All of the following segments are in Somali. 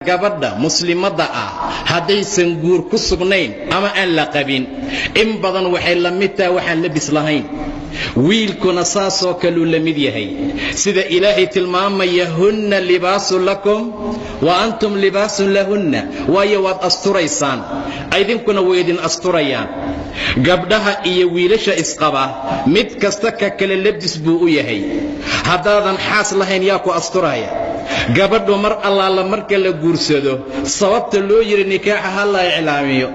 gabadha muslimada haddaysan guur ku sugnayn ama aan la qabin in badan waxay la mid tahay waxaan labis lahayn wiilkuna saasoo kaluu la mid yahay sida ilaahay tilmaamaya hunna libaasun lakum wa antum libaasun lahunna waayo waad asturaysaan idinkuna way idin asturayaan gabdhaha iyo wiilasha isqaba mid kasta ka kale labis buu u yahay haddaadan xaas lahayn yaa ku asturaya gabadhu mar allaala marka la guursado sababta loo yiri nikaaxa ha la iclaamiyo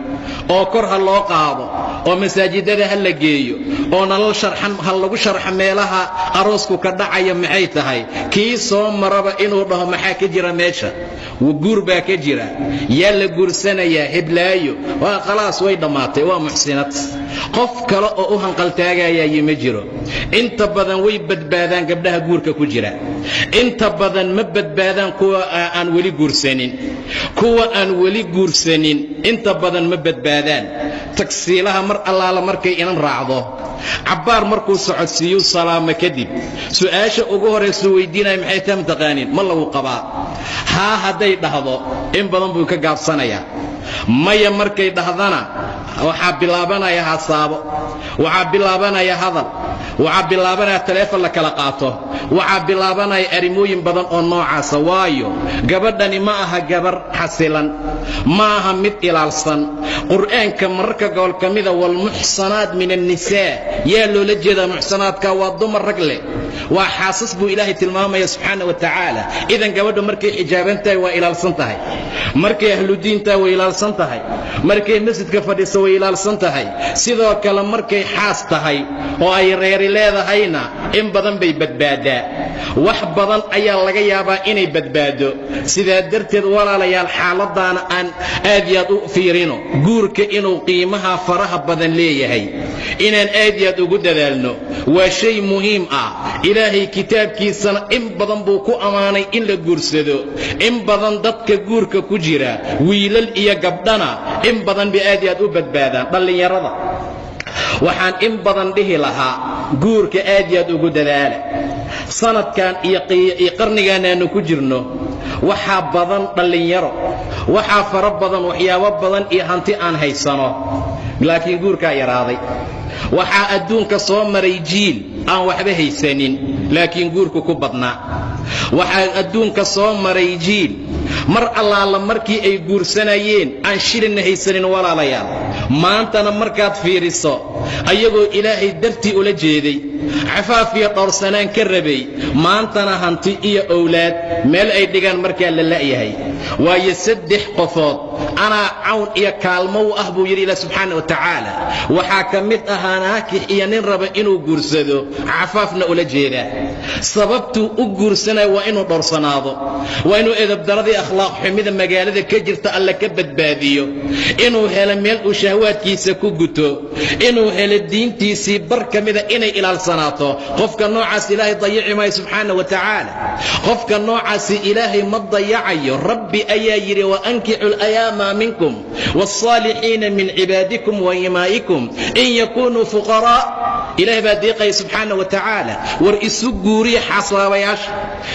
oo kor ha loo qaado oo masaajidada ha la geeyo oo nolol sharxan ha lagu sharxo meelaha aroosku ka dhacayo maxay tahay kii soo maraba inuu dhaho maxaa ka jira meesha guur baa ka jira yaa la guursanayaa hiblaayo waa khalaas way dhammaatay waa muxsinad qof kale oo u hanqaltaagaya ma jiro inta badan way badbaadaan gabdhaha guurka ku jira inta badan ma badbaadaan kuwa aan weli guursanin inta badan ma badbaadaan tagsiilaha mar allaala markay inan raacdo cabbaar markuu socodsiiyo salaamo kadib su'aasha ugu horeysa weydiinaya maxay tahay taqaanin ma lagu qabaa haa hadday dhahdo in badan buu ka gaabsanayaa maya markay dhahdana waxaa bilaabanaya hasaabo waxaa bilaabanaya hadal waxaa bilaabanaya taleefon la kala qaato waxaa bilaabanaya arrimooyin badan oo noocaasa waayo gabadhani ma aha gabar xasilan ma aha mid ilaalsan qur'aanka mararka gobol ka mida walmuxsanaat min annisaa yaa loola jeedaa muxsanaadka waa dumar rag leh waa xaasas buu ilaahay tilmaamaya subxaana wa tacaala idan gabadhu markay xijaaban tahay waa ilaalsan tahay markay ahludiinta way ilaalsan tahay markay masjidka fadhiso way ilaalsan tahay sidoo kale markay xaas tahay oo ay reeri leedahayna in badan bay badbaadaa wax badan ayaa laga yaabaa inay badbaado sidaa darteed walaalayaal xaaladaana aan aad iyo aad u fiirino guurka inuu qiimaha faraha badan leeyahay inaan aad iyo aad ugu dadaalno waa shay muhiim ilaahay kitaabkiisana in badan buu ku ammaanay in la guursado in badan dadka guurka ku jira wiilal iyo gabdhana in badan bay aad iyo aad u badbaadaan dhallinyarada waxaan in badan dhihi lahaa guurka aad iyo aad ugu dadaala sanadkan iyo qarnigan aanu ku jirno waxaa badan dhallinyaro waxaa fara badan waxyaabo badan iyo hanti aan haysano laakiin guurkaa yaraaday waxaa adduunka soo maray jiil aan waxba haysanin laakiin guurku ku badnaa waxaa adduunka soo maray jiil mar allaala markii ay guursanayeen aan shilinna haysanin walaalayaal maantana markaad fiiriso ayagoo ilaahay dartii ula jeeday cafaaf iyo dhowrsanaan ka rabay maantana hanti iyo owlaad meel ay dhigaan markaa la la'yahay waayo 3 qofood anaa cawn iyo kaalmo u ah buu yidhi ilaah subxaana wa tacaala waxaa ka mid ahaa naakix iyo nin raba inuu guursado cafaafna ula jeedaa sababtuu u guursanaya waa inuu dhowrsanaado waa inuu edabdaradii akhlaaq xumida magaalada ka jirta alla ka badbaadiyo inuu helo meel uu shahwaadkiisa ku guto inuu helo diintiisii bar ka mida inay ilaalsanaato qofka noocaas ilaahay dayici maayo subxaana wa tacaala qofka noocaasi ilaahay ma dayacayo rabbi ayaa yidhi waankixu alayaama minkum waalsaalixiina min cibaadikum wa imaa'ikum in yakunuu fuqaraa ilaahay baa deeqaya subxaana wa tacaala war isu guuriya xaaslaabayaasha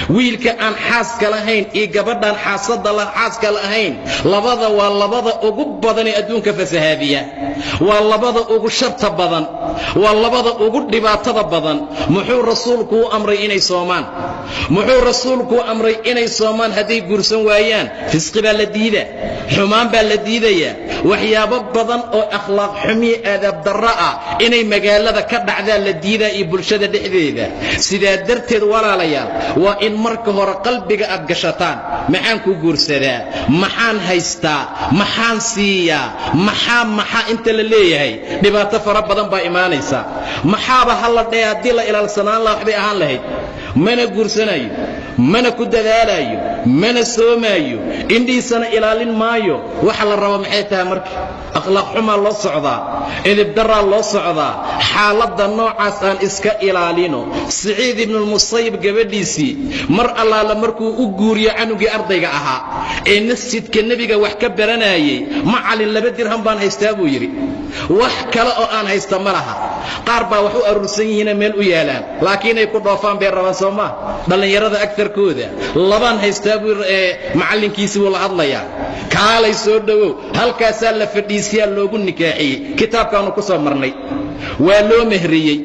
wiilka aan xaaska lahayn iyo gabadhaan xaaska lahayn labada waa labada ugu badan ee adduunka fasahaadiya waa labada ugu sharta badan waa labada ugu dhibaatada badan muxuu rasuulku u amray inay soomaan muxuu rasuulku u amray inay soomaan hadday guursan waayaan fisqi baa la diidaa xumaan baa la diidayaa waxyaabo badan oo akhlaaq xumiye aadaab darro inay magaalada ka dhacdaa la diidaa iyo bulshada dhexdeeda sidaa darteed walaalayaal waa in marka hore qalbiga aad gashataan maxaan ku guursadaa maxaan haystaa maxaan siiyaa maxaa inta la leeyahay dhibaato fara badan baa imaanaysa maxaaba hala dhee haddii la ilaalsanaan lahaa waxbay ahaan lahayd mana guursanayo mana ku dadaalayo mana soomaayo indhiisana ilaalin maayo waxa la rabo maxay tahay marka akhlaaq xumaa loo socdaa edeb daraa loo socdaa xaaladda noocaas aan iska ilaalino Saciid ibn al-Musayyib gabadhiisii mar allaala markuu u guuriyo canugii ardayga ahaa ee masjidka nabiga wax ka baranayay macallin 2 dirham baan haystaa buu yiri wax kale oo aan haysta ma laha qaar baa wax u aruursan yihiina meel u yaalaan laakiin ay ku dhoofaan bay rabaan soo maa dhallinyarada agtarkooda labaan haystaa buu macallinkiisii wuu la hadlayaa kaalay soo dhowow halkaasaa la fadhiisiyaa loogu nikaaxiyey kitaabkaanu ku soo marnay waa loo mehriyey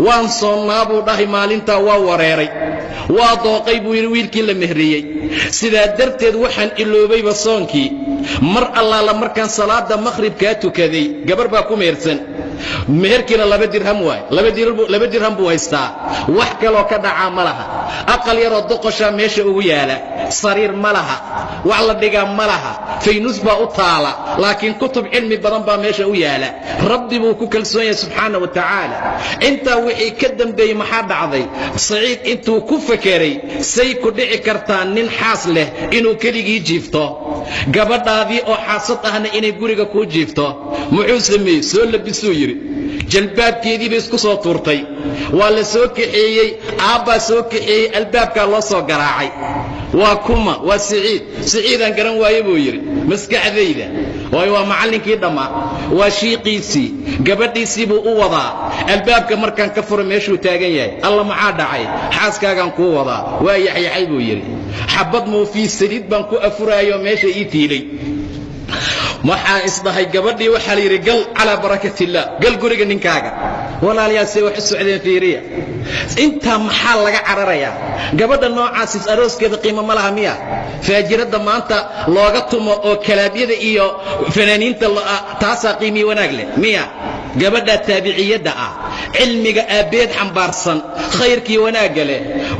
waan soonnaa buu dhahay maalintaa waa wareeray waa dooqay buu yidhi wiilkii la mehriyey sidaa darteed waxaan iloobayba soonkii mar allaala markaan salaada maqhribkaa tukaday gabar baa ku mehersan meherkiina 2 dirham waay 2 dirham buu haystaa wax kaloo ka dhacaa ma laha aqal yaroo doqoshaa meesha ugu yaala sariir ma laha wax la dhigaa ma laha faynus baa u taala laakiin kutub cilmi badan baa meesha u yaala rabbi buu ku kalsoon yahay subxaana wa tacaala intaa wixii ka dambeeyey maxaa dhacday saciid intuu ku fakeray say ku dhici kartaa nin xaas leh inuu keligii jiifto gabadhaadii oo xaasad ahna inay guriga kuu jiifto muxuu sameeyey soo labisuu yidhi jalbaabkeedii bay isku soo tuurtay waa la soo kaxeeyey aabbaa soo kaxeeyey albaabkaa loo soo garaacay waa kuma waa siciidaan garan waaye buu yidhi maskaxdayda waayo waa macallinkii dhammaa waa shiiqiisii gabadhiisii buu u wadaa albaabka markaan ka furo meeshuu taagan yahay alla maxaa dhacay xaaskaagaan kuu wadaa waa yaxyaxay buu yidhi xabad muufii saliid baan ku afuraayoo meesha ii tiilay waxaa isdhahay gabadhii waxaa la yidhi gal calaa barakatillaah gal guriga ninkaaga walaalayaasee wax u socdeen fiiriya intaa maxaa laga cararayaa gabadha noocaasiis arooskeeda qiimo ma laha miya faajiradda maanta looga tumo oo kalaabyada iyo fanaaniinta taasaa qiimiye wanaag leh miya gabadha taabiciyadda ah cilmiga aabbeed xambaarsan khayrkii wanaagga leh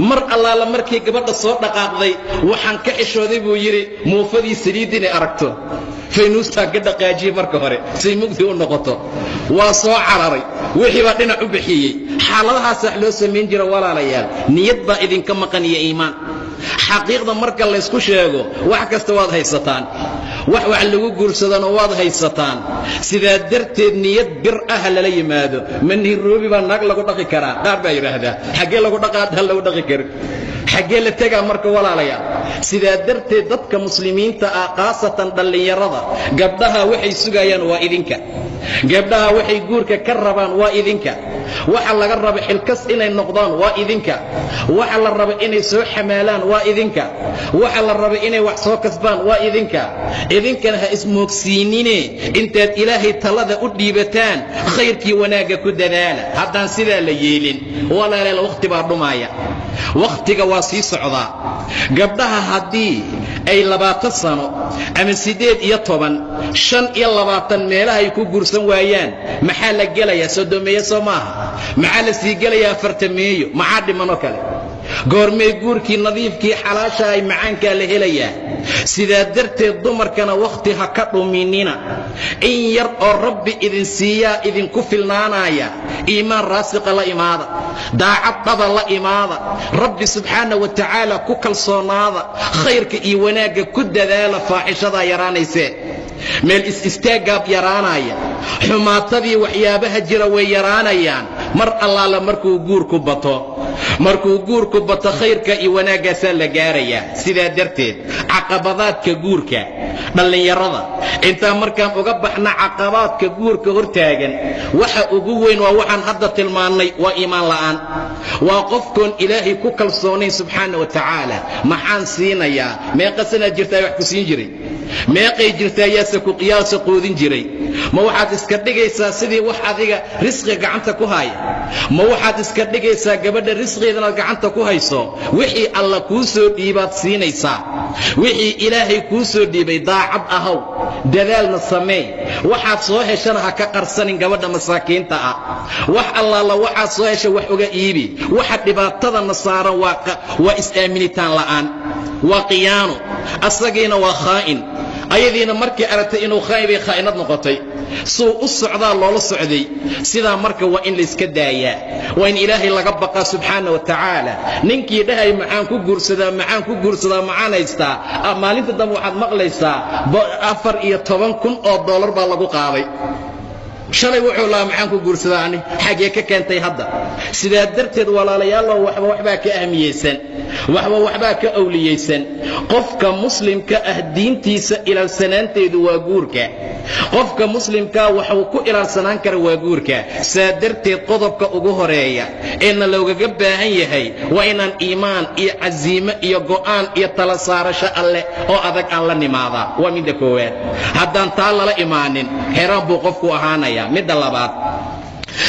mar allaala markii gabadha soo dhaqaaqday waxaan ka xishooday buu yidhi muufadii saliid inay aragto faynuustaa ka dhaqaajiyey marka hore say mugdi u noqoto waa soo cararay wixii baa dhinac u bixiyey xaaladahaas wax loo samayn jira walaalayaal niyad baa idinka maqan iyo iimaan xaqiiqda marka laysku sheego wax kasta waad haysataan wax lagu guursadana waad haysataan sidaa darteed niyad bir ah lala yimaado manhiroobi baa naag lagu dhaqi karaa qaar baa yidhaahdaa xaggee lagu dhaqaa lagu dhaqi karin xaggee la tegaa marka walaalayaal sidaa darteed dadka muslimiinta ah khaasatan dhallinyarada gabdhaha waxay sugayaan waa idinka gabdhaha waxay guurka ka rabaan waa idinka waxa laga raba xilkas inay noqdaan waa idinka waxa la raba inay soo xamaalaan waa idinka waxa la raba inay wax soo kasbaan waa idinka idinkana ha ismoogsiinine intaad ilaahay talada u dhiibataan khayrkii wanaagga ku dadaala haddaan sidaa la yeelin walaalayaal waqti baa dhumaaya wakhtiga waa sii socdaa gabdhaha haddii ay 20 sano ama 18 iyo 10 5 iyo 20 meelaha ay ku guursan waayaan maxaa la gelayaa sodomeeyo soo maaha maxaa la sii gelayaa 40 maxaa dhimanoo kale goormee guurkii nadiifkii xalaasha ay macaankaa la helayaa sidaa darteed dumarkana wakhti ha ka dhuminina in yar oo rabbi idin siiyaa idinku filnaanaya iimaan raasiqa la imaada daacad dhaba la imaada rabbi subxaana wa tacaala ku kalsoonaada khayrka iyo wanaagga ku dadaala faaxishadaa yaraanaysee meel is-istaaggaab yaraanaya xumaatadii waxyaabaha jira way yaraanayaan mar allaala markuu guurku bato khayrka iyo wanaaggaasaa la gaarayaa sidaa darteed caqabadaadka guurka dhallinyarada intaa markaan uga baxna caqabaadka guurka hortaagan waxa ugu weyn waa waxaan hadda tilmaannay waa iimaan la'aan waa qofkoon ilaahay ku kalsoonayn subxaana wa tacaala maxaan siinayaa meeqa sanaad jirtaa wax ku siin jiray meeqay jirtaa yaase quudin jiray ma waxaad iska dhigaysaa sidii wax adiga risqiga gacanta ku haya ma waxaad iska dhigaysaa gabadha risqigeedanaad gacanta ku hayso wixii alla kuu soo dhiibaad siinaysaa wixii ilaahay kuu soo dhiibay daacad ahow dadaalna sameey waxaad soo heshana ha ka qarsanin gabadha masaakiinta ah wax allaala waxaad soo hesha wax uga iibi waxa dhibaatadana saaran waa is-aaminitaan la'aan waa khiyaano asagiina waa khaa'in ayadiina markii aragtay inuu khaa'in bay khaa'inad noqotay suu u socdaa loola socday sidaa marka waa in layska daayaa waa in ilaahay laga baqaa subxaana wa tacaala ninkii dhahay maxaan ku guursadaa maxaan haystaa maalinta dambe waxaad maqlaysaa $14,000 baa lagu qaaday shalay wuxuu lahaa maxaan ku guursadaa ani xagee ka keentay hadda sidaa darteed walaalayaalow waxbaa ka ahmiyeysan waxbaa ka awliyeysan. qofka muslimka ah diintiisa ilaalsanaanteedu waa guurka. qofka muslimkaa waxuu ku ilaalsanaan kara waa guurka. saa darteed qodobka ugu horeeya eena loogaga baahan yahay waa inaan iimaan iyo casiimo iyo go'aan iyo tala saarasho alleh oo adag aan la nimaadaa. waa midda koowaad. haddaan taa lala imaanin xeraan buu qofku ahaanayaa. midda labaad,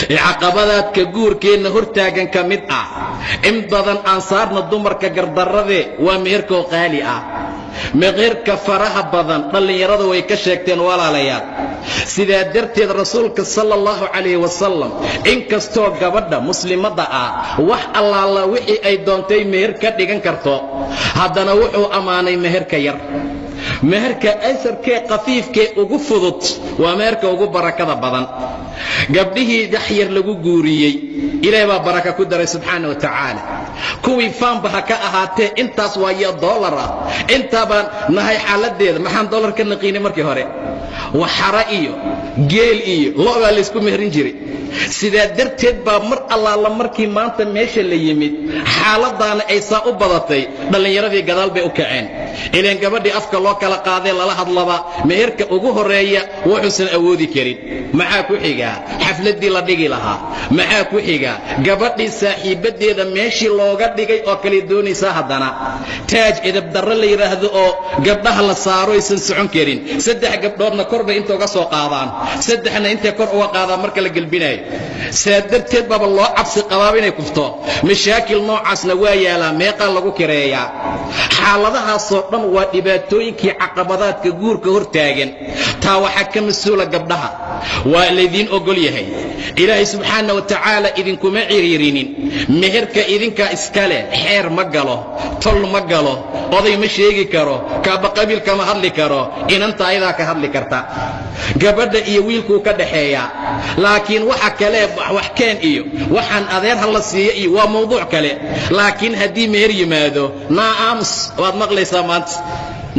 caqabadaadka guurkeenna hortaagan ka mid ah in badan aan saarna dumarka gardarradee waa meherkoo qaali ah. meherka faraha badan dhallinyaradu way ka sheegteen walaalayaal. sidaa darteed rasuulka sala allahu calayhi wasalam inkastoo gabadha muslimadda ah wax allaala wixii ay doontay meher ka dhigan karto, haddana wuxuu ammaanay meherka yar. meherka aysarkee khafiifkee ugu fudud waa meherka ugu barakada badan. gabdhihii daxyar lagu guuriyey ilaahay baa baraka ku daray subxaana wa tacaala. kuwii faanba ha ka ahaatee intaas waayo dollar ah. intaa baan nahay xaaladeeda. maxaan dollar ka naqiinay markii hore? waxara iyo geel iyo lo' baa laysku mehrin jiray. sidaa darteed baa mar allaala markii maanta meesha la yimid xaaladaana ay saa u badatay, dhallinyaradii gadaal bay u kaceen. ileen gabadhii afka loo kala qaadee lala hadlaba meherka ugu horeeya wuxuusan awoodi karin. maxaa ku xigaa? xafladdii la dhigi lahaa. maxaa ku xigaa? gabadhii saaxiibaddeeda meeshii looga dhigay oo kale doonaysaa haddana taaj edabdarre la yidhaahdo oo gabdhaha la saaro aysan socon karin. 3 gabdhoodna kor bay inta uga soo qaadaan, 3na intay kor uga qaadaan marka la gelbinayo. saa darteed baaba loo cabsi qabaaba inay kufto. mashaakil noocaasna waa yaalaa. meeqaa lagu kireeyaa. xaaladahaasoo dhan waa dhibaatooyinkii caqabadaadka guurka hortaagan. taa waxaa ka mas-uula gabdhaha. waa laydiin ogol yahay. ilaahay subxaana wa tacaala idinkuma ciriirinin. meherka idinkaa iska leh. xeer ma galo, tol ma galo, oday ma sheegi karo, kaaba qabiilka ma hadli karo. inanta ayadaa ka hadli karta. gabadha iyo wiilkuu ka dhaxeeyaa. laakiin waxa kale wax keen iyo waxaan adeer ha la siiyo iyo waa mawduuc kale. laakiin haddii meher yimaado naa'aamus waad maqlaysaa maanta.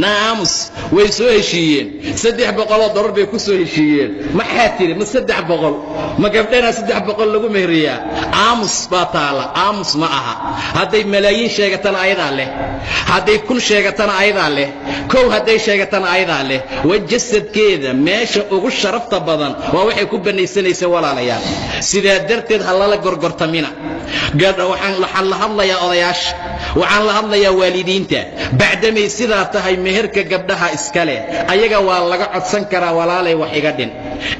naa'aamus way soo heshiiyeen. $300 bay ku soo heshiiyeen. maxaa tiri? ma 300? ma gabdhana 300 lagu mehriyaa? aamus baa taala. aamus ma aha. hadday malaayiin sheegatana ayadaa leh, hadday 1,000 sheegatana ayadaa leh, 1 hadday sheegatana ayadaa leh. waa jasadkeeda meesha ugu sharafta badan waa waxay ku banaysanaysa walaalayaal. sidaa darteed ha lala gorgortamina. waxaan la hadlayaa odayaasha, waxaan la hadlayaa waalidiinta. bacdamay sidaa tahay meherka gabdhaha iska leh ayaga waa laga codsan karaa. walaalay wax iga dhin.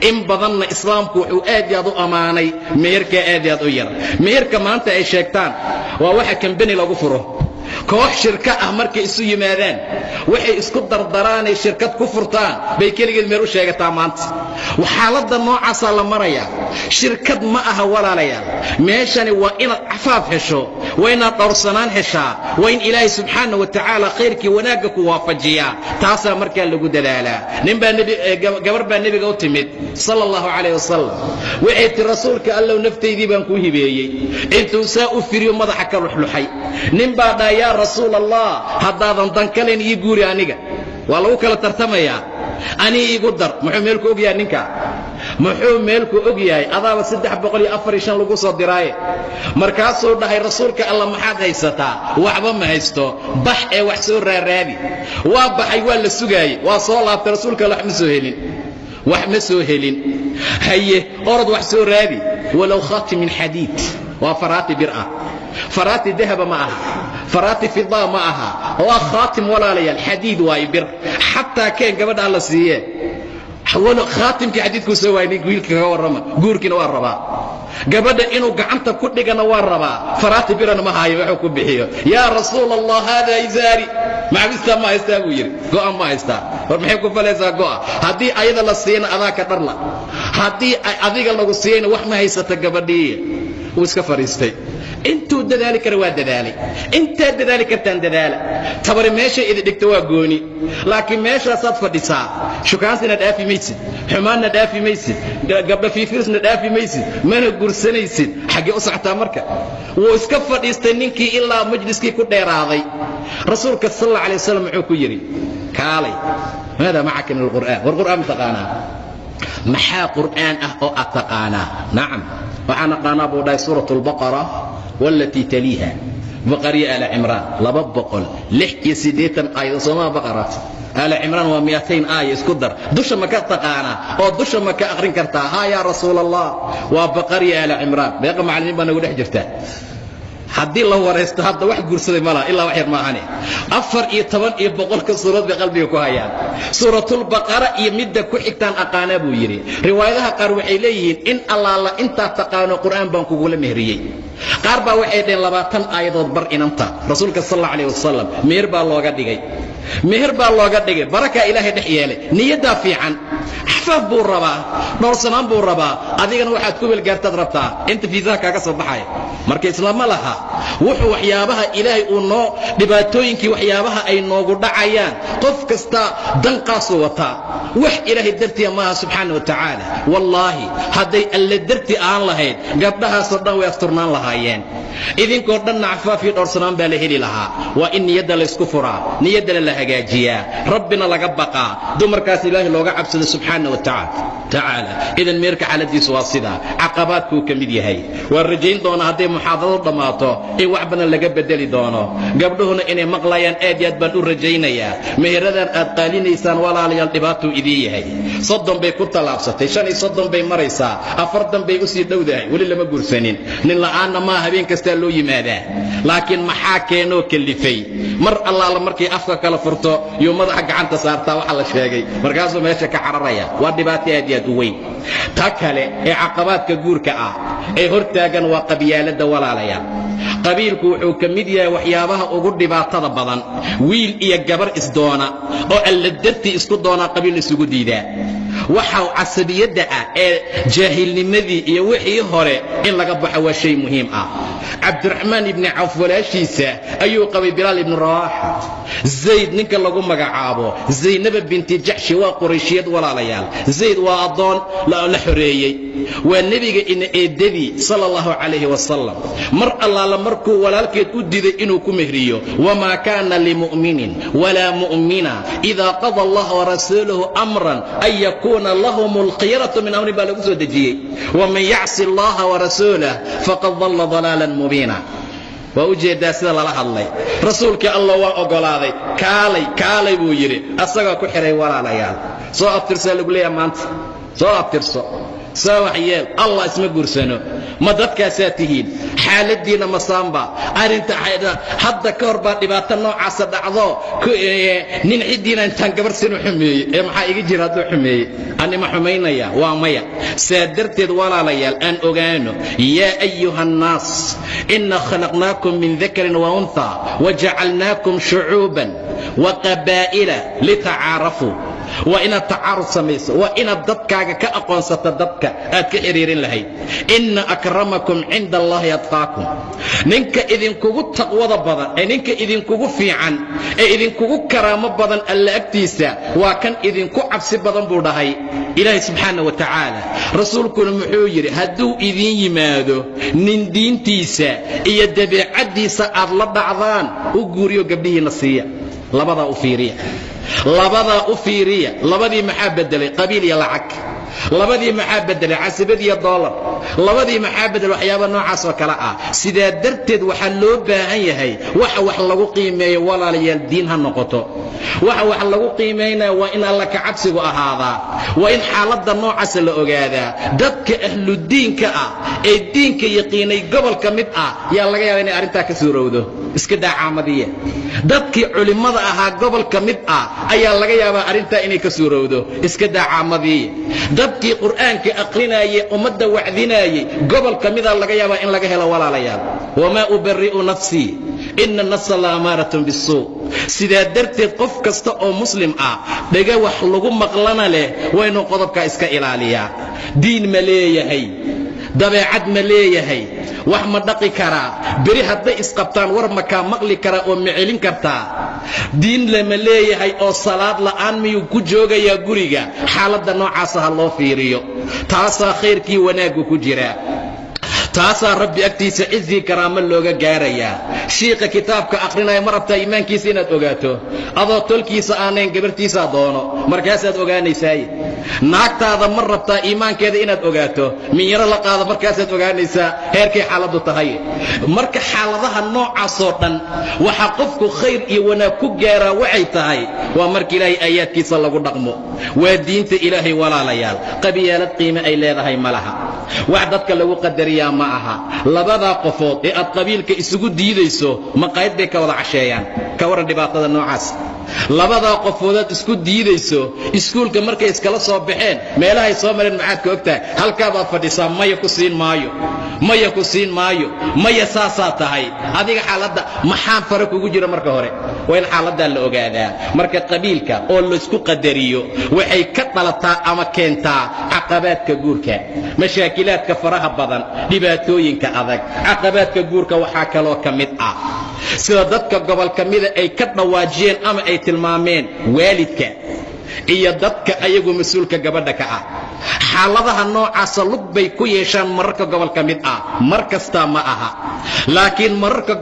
in badanna islaamku wuxuu aad iyo aad u ammaanay meherka aad iyo aad u yar. meherka maanta ay sheegtaan waa waxa kambani lagu furo. koox shirka ah markay isu yimaadaan waxay isku dardaraanay shirkad ku furtaan bay keligeed meel u sheegataa maanta. xaaladda noocaasaa la marayaa. shirkad ma aha walaalayaal. meeshani waa inaad cafaaf hesho, waa inaad dhowrsanaan heshaa, waa in ilaahay subxaana wa tacaala khayrkii wanaagga ku waafajiyaa. taasaa markaa lagu dadaalaa. gabar baa nebiga u timid sala allahu calayh wasalam. waxay tii rasuulka allow naftaydii baan kuu hibeeyey. intuu saa u firiyo madaxa ka luxluxay. nin baa dhaa yaa rasuul allah haddaadan dankalayn ii guuri aniga. waa lagu kala tartamayaa. anii igu dar. muxuu meelku og yahay ninka? muxuu meelku og yahay? adaaba 345 lagu soo diraaye. markaasuu dhahay rasuulka alla maxaad haysataa? waxba ma haysto. bax ee wax soo raaraadi. waa baxay, waa la sugaayey, waa soo laabtay. rasuulka alla wax ma soo helin. wax ma soo helin. haye orod wax soo raadi. walow khaatim min xadiid. waa faraati bir ah. faraati dahaba ma aha, faraati fidaa ma aha. waa khaatim walaalayaal. xadiid waayo bir. xataa keen gabadha la siiye khaatimkii xadiidkuu soo waayay. ninka wiilka kaga warrama. guurkiina waa rabaa. gabadha inuu gacanta ku dhigana waa rabaa. faraati birana ma haayo waxuu ku bixiyo. yaa rasuul allah haadaa izaari. macbistaa ma haystaa buu yidhi. go'an ma haystaa. war maxay ku falaysaa go'a? haddii ayada la siiyana adaa ka dharla. haddii adiga lagu siiyeyna wax ma haysata gabadhii. wuu iska fadhiistay. intuu dadaali kara waa dadaalay. intaad dadaali kartaan dadaala. tabari meeshay idi dhigto waa gooni. laakiin meeshaasaad fadhisaa. shukaansina dhaafi maysid, xumaanna dhaafi maysid, gabdha fiifirsna dhaafi maysid, mana gursanaysid. xaggee u socotaa marka? wuu iska fadhiistay ninkii ilaa majliskii ku dheeraaday. rasuulka sal alla alay wasalam wuxuu ku yidhi kaalay maada macaka min alqur'aan. war qur'aan ma taqaanaa? maxaa qur'aan ah oo aad taqaanaa? nacam waxaan aqaanaa buu dhahay suurat albaqara walatii taliiha. baqariya ala cimraan 286 aayado Soomaa baqara ala cimraan waa 200 aaya isku dar dusha ma ka taqaana oo dusha ma ka akhrin kartaa ha ya rasuulallah waa baqariya ala cimraan beeqa macallimiin baa nagu dhex jirta haddii la wareysto hadda wax guursaday malaha ilaa wax yar maahane 14 iyo boqolka suurad bay qalbiga ku hayaan suuratul baqara iyo midda ku xigtaan aqaana buu yiri riwaayadaha qaar waxay leeyihiin in allaala inta taqaano quraan baan kugu mehriyay qaar baa waxay dheen 20 aayadood bar inanta rasuulka sallallahu alayhi wasallam meher baa looga dhigay baraka ilaahay dhex yeelay niyada fiican xafaf buu rabaa noolsanaan buu rabaa adigana waxaad ku welgaartad rabtaa inta fiisaha kaaga soo baxay marka islaama laha wuxuu waxyaabaha ilaahay uu noo dhibaatooyinkii waxyaabaha ay noogu dhacayaan qof kasta danqaasoo wataa wax ilaahay dartiya maaha subxaanahu wa tacaala wallaahi hadday alle darti aan lahayd gabdhahaasoo dhan way asturnaan lahaayeen idinkoo dhanna cafaafiyo dhowrsanaan baa la heli lahaa waa in niyadda laysku furaa niyaddana la hagaajiyaa rabbina laga baqaa dumarkaas ilaahay looga cabsado subxaanahu wa tacaala idan meerka xaaladiisu waa sidaa caqabaadkuu ka mid yahay waan rajayn doonaa hadday muxaadaradu dhammaato in wax badan laga bedeli doono gabdhuhuna inay maqlayaan aad iyo aad baan u rajaynayaa meheradan aad qaalinaysaan walaalayaal dhibaatuu idiin yahay 30 bay ku tallaabsatay 35 bay maraysaa 40 bay u sii dhowdahay weli lama guursanin nin la'aanna maa habeen kastaa loo yimaadaa laakiin maxaa keenoo kalifay mar allaala markay afka kala furto iyo madaxa gacanta saartaa waxa la sheegay markaasuu meesha ka cararaya waa dhibaato aad iyo aad u weyn ta kale ee caqabaadka guurka ah ee hortaagan waa qabyaalada walaalayaal qabiilku wuxuu ka mid yahay waxyaabaha ugu dhibaatada badan wiil iyo gabar isdoona oo alla dartii isku doona qabiil isugu diidaa waxa casabiyada ah ee jaahilnimadii iyo wixii hore in laga baxo waa shay muhiim ah Abdurrahman ibn Auf walaashiisa ayuu qabay Bilal ibn Rawaha Zayd ninka lagu magacaabo Zaynab binti Jahsh waa Qurayshiyad walaalayaal Zayd waa adoon la xoreeyay waa nabiga in eedadii sallallahu alayhi wasallam mar allaala markuu walaalkeed u diiday inuu ku mehriyo wama kana limu'minin wala mu'mina idha qada Allah wa rasuluhu amran ay yakuna lahumul khiyaratu min amri balagu soo dajiyay wa man ya'si Allah wa rasulahu faqad dhalla dhalalan mubina waa u jeedaa sida lala hadlay rasuulka Allah waa ogolaaday kaalay buu yiri asaga ku xiray walaalayaal soo aftirsa lagu leeyahay maanta soo aftirso سواحيال الله اسمه قرسانو ما دتك ساتهين حالدينا مصامبا أرنت حتى كوربا دباتنا نوع عصد عضو ننعدينا انتان قبر سنو حمي ام حقيقي جرادو حمي أنا ما حمينا يا واميا سادرت ولا ليال أن أغانو يا أيها الناس إنا خلقناكم من ذكر وأنثى وجعلناكم شعوبا وقبائل لتعارفوا وإن التعارض سميس وإن الضدك كأقوان ستضدك أتكئرين لهي إن أكرمكم عند الله يتقاكم ننك إذن كوكو تقوى بضان ننك إذن كوكو في عن إذن كوكو كرامة بضان ألا أكتيسا وكان إذن كو عبس بضان بردهي إلهي سبحانه وتعالى رسولكم المحير هدو إذن يمادو نن دين تيسا إيادبع عديسا أغلب بعضان وقوريو قبله نصية لبضا أفيريا labadaa u fiiriya labadii maxaa bedelay qabiil iyo lacag labadii maxaa bedelay casabad iyo dollar labadii maxaa bedelay waxyaabo noocaas oo kala ah sida darteed waxa loo baahan yahay wax lagu qiimeeyo walaalayaal diin ha noqoto wax lagu qiimeeyna waa in alla ka cabsigu ahaada waa in xaaladda noocaas la ogaadaa dadka ahlu diinka ah ee diinka yaqiinay gobolka mid ah yaa laga yaabaa inay arinta ka suurowdo iska daacamadiya dadkii culimada ahaa gobolka mid ah ayaa laga yaabaa arinta inay ka suurowdo iska daacamadiya dadkii quraanka aqrinayay umada wacdinayay gobolka mid ah laga yaabaa in laga helo walaalayaal wama ubarri'u nafsi inna an-nafsa la'amaratun bis-suu sida darteed qof kasta oo muslim ah dhaga wax lagu maqlana leh waa inuu qodobka iska ilaaliyaa diin ma leeyahay dabeecad ma leeyahay wax ma dhaqi karaa bari hadday isqabtaan war ma ka maqli karaa oo ma celin kartaa diin lama leeyahay oo salaad la'aan miyuu ku joogayaa guriga xaaladda noocaas ah loo fiiriyo taasa khayrkii wanaagu ku jira taasa rabbi agtiisa cizi karaama looga gaarayaa sheekha kitaabka aqrinaya marabta iimaankiisa inaad ogaato adoo tolkiisa aaneen gabartiisa doono markaas aad ogaanaysaa naagtaada ma rabtaa iimaankeeda inaad ogaato minyaro la qaado markaasaad ogaanaysaa heerkay xaaladdu tahay marka xaaladaha noocaasoo dhan waxaa qofku khayr iyo wanaag ku gaaraa waxay tahay waa marka ilaahay aayaadkiisa lagu dhaqmo waa diinta ilaahay walaalayaal qabyaalad qiime ay leedahay ma laha wax dadka lagu qadariyaa ma aha labadaa qofood ee aad qabiilka isugu diidayso maqaayad bay ka wada casheeyaan ka waran dhibaatada noocaas labadaa qofoodaad isku diidayso iskuulka markay iskala soo baxeen meelahay soo mareen maxaad ka ogtahay halkaa baad fadhisaa maya ku siin maayo maya ku siin maayo maya saasaa tahay adiga xaaladda maxaa fara kugu jira marka hore waa in xaaladdaa la ogaadaa marka qabiilka oo laysku qadariyo waxay ka dhalataa ama keentaa caqabaadka guurka mashaakilaadka faraha badan dhibaatooyinka adag caqabaadka guurka waxaa kaloo ka mid ah sida dadka gobolka mida ay ka dhawaajiyeen ama ay tilmaameen waalidka iyo dadka ayagu mas-uulka gabadha ka ah xaaladaha noocaasa lug bay ku yeeshaan mararka gobolka mid ah mar kastaa ma aha laakiin mararka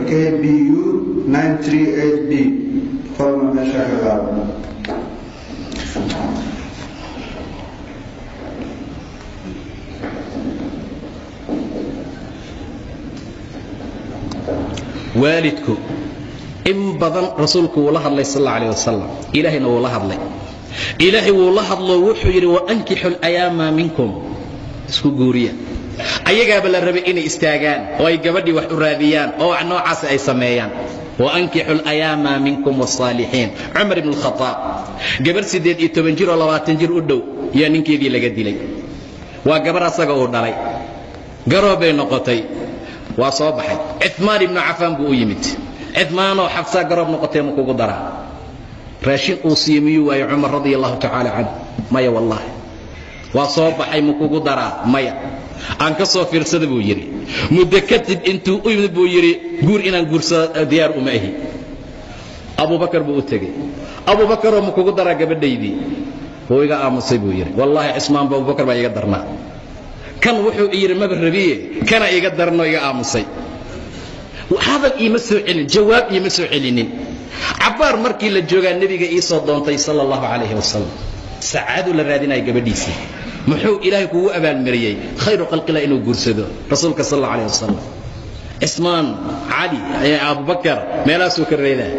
KBU 938B forma meesha ka qaado waalidku in badan rasuulku wuu la hadlay sal alla alayh wasalam ilaahayna wuu la hadlay ilaahay wuu la hadlo wuxuu yidhi waankixu alayaama minkum isku guuriya ayagaaba la rabay inay istaagaan oo ay gabadhii wax u raadiyaan oo wax noocaas ay sameeyaan waankixu alayaama minkum wasaalixiin cumar ibn alkhataab gabarh 18 jir oo 20 jir u dhow yaa ninkeedii laga dilay waa gabarh asaga uu dhalay garoobay noqotay waa soo baxay Uthman ibn Affan buu u yimid Uthmanoo xafsa garoob noqotay ma kugu dara raashin uu siimiyo way Umar radiyallahu ta'ala anhu maya wallahi waa soo baxay ma kugu dara maya aan ka soo fiirsada buu yiri muddo kadib intuu u yimid buu yiri guur inaan guursado diyaar uma ahi Abu Bakar buu u tagay Abu Bakar ma kugu dara gabadhaydii oo iga aamusay buu yiri wallahi Usmaan Abu Bakar baa iga darnaa kan wuxuu yiri ma barabiye kana iga darno iga aamusay hadal iima soo celin jawaab iima soo celinin cabaar markii la joogaa nabiga ii soo doontay sallallahu alayhi wasallam saacadu la raadinay gabadhiisa muxuu ilaahay kugu abaal mariyay khayru khalqila inuu guursado rasuulka sallallahu alayhi wasallam Usmaan Ali Abu Bakar meelaasuu ka reedaa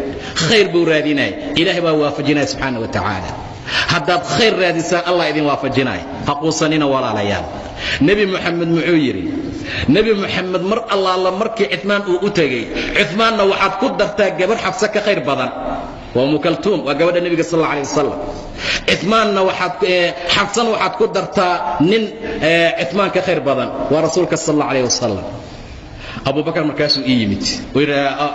khayr buu raadinay ilaahay baa waafajinay subhanahu wa ta'ala haddaad khayr raadisaa Allah idin waafajinay haquusanina walaalayaal nabi Muhammad muxuu yiri nabi Muhammad mar Allah markii Uthman uu u tagay Uthmanna waxaad ku dartaa gabar xafsa ka khayr badan waa mukaltum waa gabadha nabiga sallallahu alayhi wasallam Uthmanna waxaad xafsan waxaad ku dartaa nin Uthman ka khayr badan waa rasuulka sallallahu alayhi wasallam Abu Bakar markaasuu ii yimid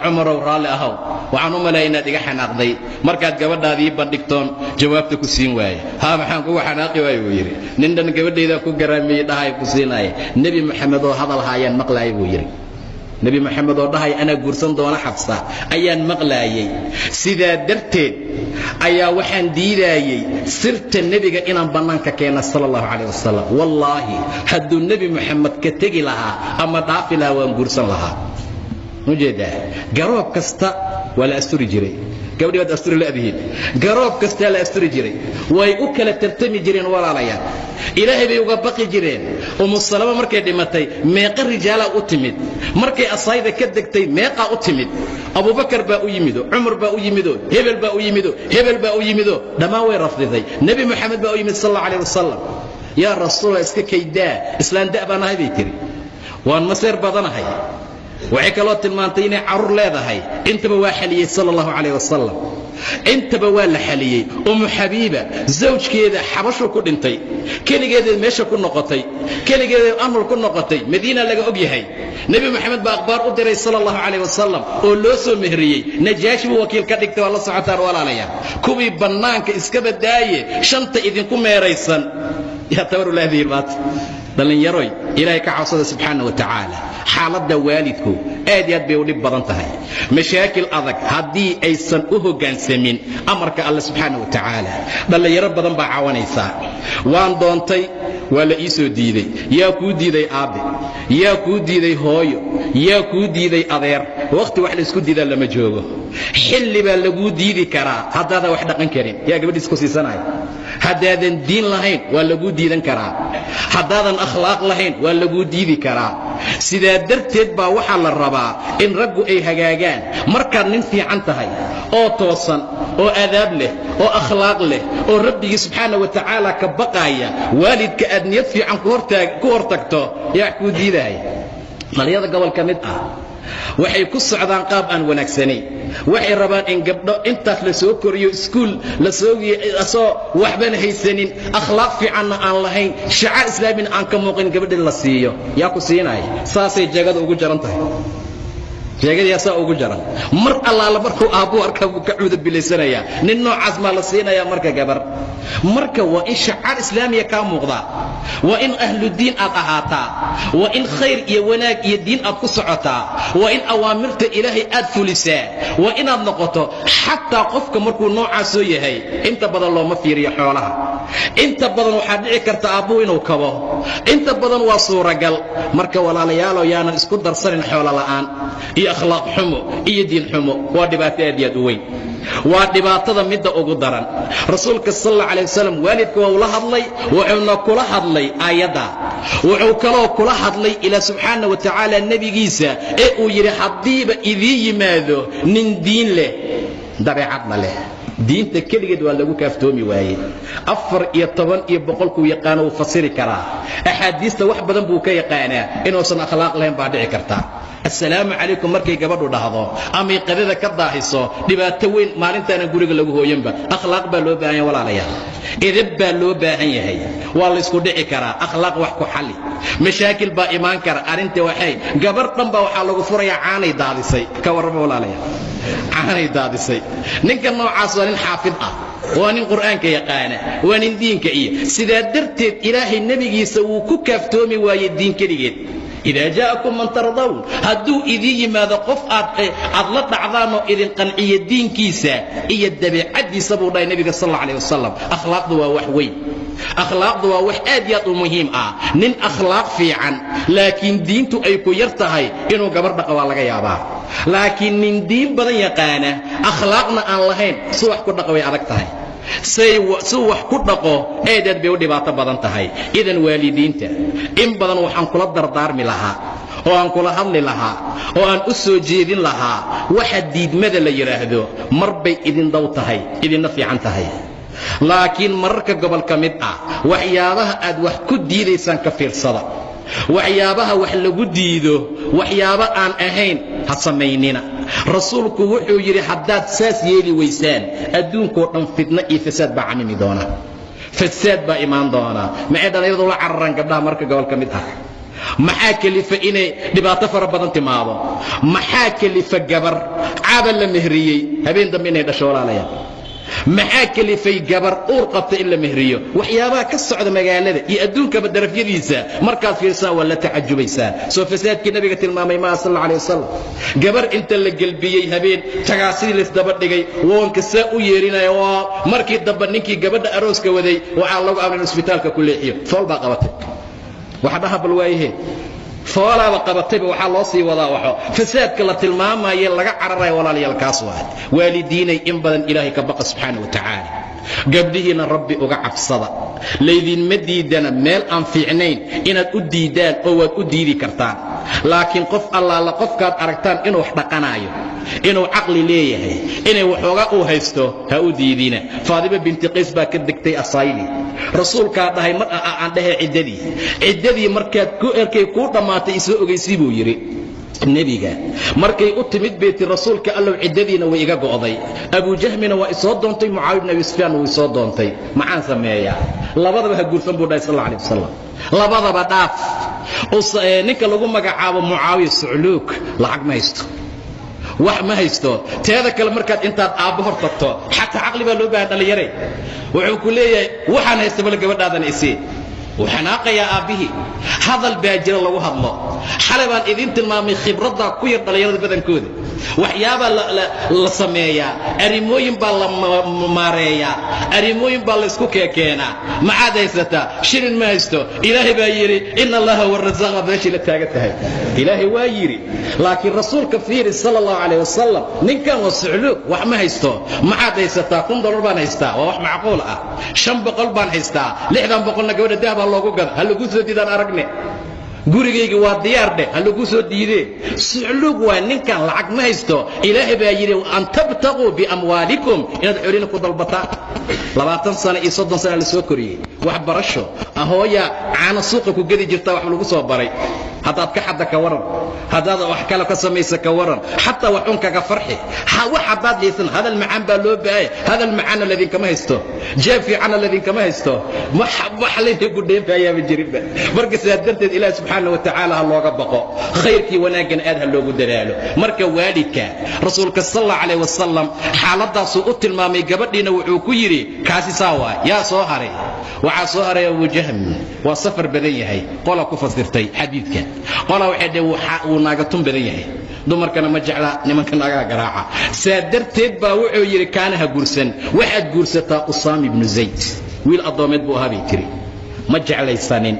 Umar raali ahaw waxaan u maleeynaa inaad iga xanaaqday markaad gabadhaadii bandhigtoon jawaabta ku siin waaye ha maxaan kugu xanaaqi waaye buu yiri nin dhan gabadhayda ku garaamiyay dhahay ku siinay nabi Muhammad oo hadal haayaan maqlaay buu yiri nabi Muhammad oo dhahay ana guursan doona xafsa ayaan maqlaayay sidaa darteed ayaa waxaan diidayay sirta nabiga inaan banaanka keena sallallahu alayhi wasallam wallahi hadduu nabi Muhammad ka tagi lahaa ama dhaafi lahaa waan guursan lahaa mujeeda garoob kasta wala asturi jiray gabadhi wad asturi la abihiin garoob kasta la asturi jiray way u kala tartami jireen walaalayaal ilaahay bay uga baqi jireen Salama markay dhimatay meeqa rijaala u timid markay asayda ka degtay meeqa u timid Abu Bakar baa u yimido Umar baa u yimido Hebel baa u yimido Hebel baa u yimido dhamaan way rafdiday nabi Muhammad baa u yimid sallallahu alayhi wasallam ya rasuul iska kaydaa islaan da'banahay bay tiri waan maseer badanahay waxay kaloo tilmaantay inay carur leedahay intaba waa xaliyay sallallahu alayhi wasallam intaba waa la xaliyay Habiba zawjkeeda xabashu ku dhintay kaligeeda meesha ku noqotay kaligeeda amr ku noqotay Madiina laga og yahay nabi Muhammad baa akhbaar u diray sallallahu alayhi wasallam oo loo soo mehriyay Najaashi wakiil ka dhigtay wala socotaan walaalaya kuwii banaanka iska badaaye shanta idin ku meeraysan ya tabaru laadii baat dhalinyaroy ilaahay ka cabsada subxaana wa tacaala xaaladda waalidku aad iyo aad bay u dhib badan tahay mashaakil adag haddii aysan u hoggaansamin amarka alle subxaana wa tacaala dhallinyaro badan baa cawanaysaa waan doontay waa la ii soo diiday yaa kuu diiday aabbe yaa kuu diiday hooyo yaa kuu diiday adeer wakhti wax laysku diidaa lama joogo xilli baa laguu diidi karaa haddaadan wax dhaqan karin yaa gabadhiis ku siisanaya haddaadan diin lahayn waa laguu diidan karaa haddaadan akhlaaq lahayn waa laguu diidi karaa sidaa darteed baa waxaa la rabaa in raggu ay hagaagaan markaad nin fiican tahay oo toosan oo adaab leh oo akhlaaq leh oo rabbigii subxaana wa tacaala ka baqaaya waalidka aad niyad fiican ku hortagto yaa kuu diidaya dhalinyada gobol ka mid ah waxay ku socdaan qaab aan wanaagsanayn waxay rabaan in gabdho intaas la soo koriyo iskuul la soo waxbana haysanin akhlaaq fiicanna aan lahayn shacaar islaamina aan ka muuqin gabadha la siiyo yaa ku siinaya saasay jeegada ugu jaran tahay jeegada saa ugu jaran mar allaala markuu aabuu arka buu ka cuudabilaysanayaa nin noocaas maa la siinayaa marka gabar marka waa in shacaar islaamiya kaa muuqdaa waa in ahludiin aad ahaataa waa in khayr iyo wanaag iyo diin aad ku socotaa waa in awaamirta ilaahay aad fulisaa waa inaad noqoto xataa qofka markuu noocaasoo yahay inta badan looma fiiriyo xoolaha inta badan waxaa dhici karta aabbuu inuu kabo inta badan waa suuragal marka walaalayaalow yaanan isku darsanin xoolo la'aan iyo akhlaaq xumo iyo diin xumo waa dhibaato aad iyo aad u weyn waa dhibaatada midda ugu daran rasuulka sallallahu alayhi wasallam waalidka waa ula hadlay wuxuuna kula hadlay aayada wuxuu kaloo kula hadlay ila subxaana wa tacaala nabigiisa ee uu yiri hadiiba idii yimaado nin diin leh dabeecadna leh diinta keligeed waa lagu kaaftoomi waayey 14 iyo boqolku yaqaan uu fasiri karaa axaadiista wax badan buu ka yaqaanaa inuusan akhlaaq lahayn baa dhici karta assalaamu calaykum markay gabadhu dhahdo ama qadada ka daahiso dhibaato weyn maalintaana guriga lagu hooyanba akhlaaq baa loo baahan yahay walaalayaal edeb baa loo baahan yahay waa la isku dhici karaa akhlaaq wax ku xalli mashaakil baa imaan kara arinta waxay gabar dhan baa waxaa lagu furayaa caanay daadisay ka warrama walaalayaal caanay daadisay ninka noocaas waa nin xaafid ah waa nin qur'aanka yaqaana waa nin diinka iyo sidaa darteed ilaahay nabigiisa wuu ku kaaftoomi waayey diin keligeed إذا جاءكم من ترضون هدو إذي ماذا قف أضلت عظام إذن قنعي الدين كيسا إيا الدبي عدي صبو الله النبي صلى الله عليه وسلم أخلاق دوا وحوي أخلاق دوا وحاديات مهم نن أخلاق في عن لكن دينتو أيكو يرتهي إنو قبر دقوا لغا يابا لكن من دين بدن يقانا أخلاقنا أن لهين سوح كو دقوا ياركتهي suu wax ku dhaqo eedeed bay u dhibaato badan tahay idan waalidiinta in badan waxaan kula dardaarmi lahaa oo aan kula hadli lahaa oo aan u soo jeedin lahaa waxa diidmada la yiraahdo marbay idin daw tahay idinna fiican tahay laakiin mararka gobol ka mid ah waxyaabaha aad wax ku diidaysaan ka fiirsada waxyaabaha wax lagu diido waxyaabo aan ahayn ha samaynina rasuulku wuxuu yiri haddaad saas yeeli weysaan adduunkoo dhan fitna iyo fasaad baa camimi doona fasaad baa imaan doona maxay dhalinyaradu la cararan gabdhaha marka gobol ka mid ah maxaa kalifa inay dhibaato fara badan timaado maxaa kalifa gabar caabal la mehriyey habeen dambe inay dhasho walaalayaal maxaa kalifay gabar uur qabta in la mehriyo waxyaabaha ka socda magaalada iyo adduunkaba darafyadiisa markaad fiirsaa waa la tacajubaysaa soo fasaadkii nabiga tilmaamay ma sallallahu alayhi wasallam gabar inta la galbiyey habeen tagaasidii la isdaba dhigay woonka saa u yeerinaya waa markii dambe ninkii gabadha arooska waday waxaa lagu amray isbitaalka ku leexiyo fool baa qabatay waxa dhaha bal waayahe foolaaba qabatayba waxaa loo sii wadaa waxo fasaadka la tilmaamayo laga cararayo walaalayaal kaas waa waalidiinay in badan ilaahay ka baqa subxaanahu wa tacaala gabdhihiina rabbi uga cabsada laydinma diidana meel aan fiicnayn inaad u diidaan oo waad u diidi kartaan laakiin qof allaala qofkaad aragtaan inuu wax dhaqanaayo inuu caqli leeyahay inay waxoogaa uu haysto ha u diidina faadima binti qays baa ka degtay asayli rasuulkaa dhahay mar aan dhahay ciddadii markaad ku erkay kuu dhammaatay isoo ogeysii buu yidhi nebiga markay u timid beeti rasuulka allow ciddadiina way iga go'day abu jahmina waa isoo doontay mucaawiya ibn abi sufyaan wuu isoo doontay maxaan sameeyaa labadaba ha guursan buu dhahay sallallahu alayhi wasallam labadaba dhaaf ninka lagu magacaabo mucaawiya sucluuk lacag ma haysto wax ma haysto teeda kale markaad intaad aabbo hor tagto xataa caqli baa loo baahan dhalinyare wuxuu ku leeyahay waxaan haysta bal gabadhaadan isii وحناقيا أبيه hadal baa jira lagu hadlo. xalay baan idin tilmaamay khibradda ku yar dhalinyarada badankooda. waxyaaba la sameeyaa, arrimooyin baa la maareeyaa, arrimooyin baa la isku keenaa. maxaad haysataa? shilin ma haysto. ilaahay baa yidhi ina allaha huwa arrasaaq baa meeshii la taagan tahay. ilaahay waa yidhi, laakiin rasuulka fiiri sala allahu calayh wasalam, ninkan waa sucluug, wax ma haysto. maxaad haysataa? $1,000 baan haystaa. waa wax macquul ah. $500 baan haystaa. $600 gabadha dahabaa loogu gada. ha lagu soo diidaan aragne. gurigayga waa diyaar dheh, ha lagu soo diidee. sucluug waa ninkan lacag ma haysto. ilaahay baa yidhi an tabtaquu biamwaalikum, inaad xoolina ku dalbataan. 20 sano iyo 30 sano la soo koriyey. waxbarasho hooya caana suuqa ku gedi jirta, wax lagu soo baray. haddaad ka xadda ka waran, haddaad wax kale ka samaysa ka waran, xataa wax un kaga farxi. wax haddaad haysan hadal macaan baa loo baahaya. hadal macaana ladinkama haysto, jeeb fiicana ladinkama haysto. wax laynagu dheefayaaba jirinba. marka sidaa darteed ilaahi subxaana wa tacaala ha looga baqo, khayrkii wanaaggan aad ha loogu dadaalo. marka waalidka rasuulka sal allahu calayh wasalam xaaladaasuu u tilmaamay. gabadhiina wuxuu ku yidhi kaasi saa waay. yaa soo haray? waxaa soo haray Abu Jahm. waa safar badan yahay. qola ku fasirtay xadiidka, qola waxay dhaheen wuu naagatun badan yahay. dumarkana ma jecla nimanka naagaha garaaca. saa darteed baa wuxuu yidhi kaanaha guursan, waxaad guursataa Usaama ibnu Zayd. wiil addoomeed buu ahaa bay tiri. ma jeclaysanin,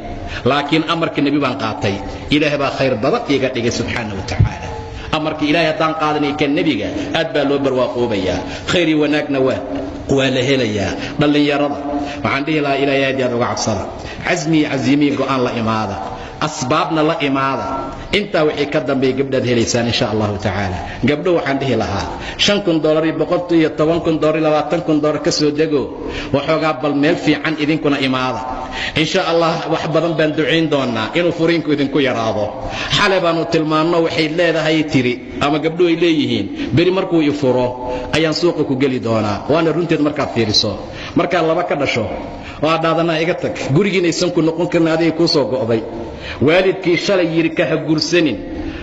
laakiin amarka nebi baan qaatay. ilaahay baa khayr badan iiga dhigay subxaana wa tacaala. amarka ilaahay haddaan qaadanay kan nebiga aad baa loo barwaaqoobayaa. khayr iyo wanaagna waa la helayaa. dhallinyarada waxaan dhihi lahaa ilaahay aad uga cabsada. casmi iyo casiimiyi go'aan la imaada, asbaabna la imaada. intaa wixii ka dambeeya gabdhaad helaysaan insha allahu tacaala. gabdho waxaan dhihi lahaa $5,000 iyo $100,000 iyo $10,000 iyo $20,000 ka soo dego. waxoogaa bal meel fiican idinkuna imaada. insha allah wax badan baan ducayn doonaa inuu furiinku idinku yaraado. xalay baanu tilmaanno waxay leedahay tiri, ama gabdho ay leeyihiin, beri markuu i furo ayaan suuqa ku geli doonaa. waana runteed markaad fiiriso. markaad laba ka dhasho oo aad dhaadanaa iga tag, gurigiinaysan ku noqon karin, adigay kuu soo go'day. waalidkii shalay yidhi ka ha guursanin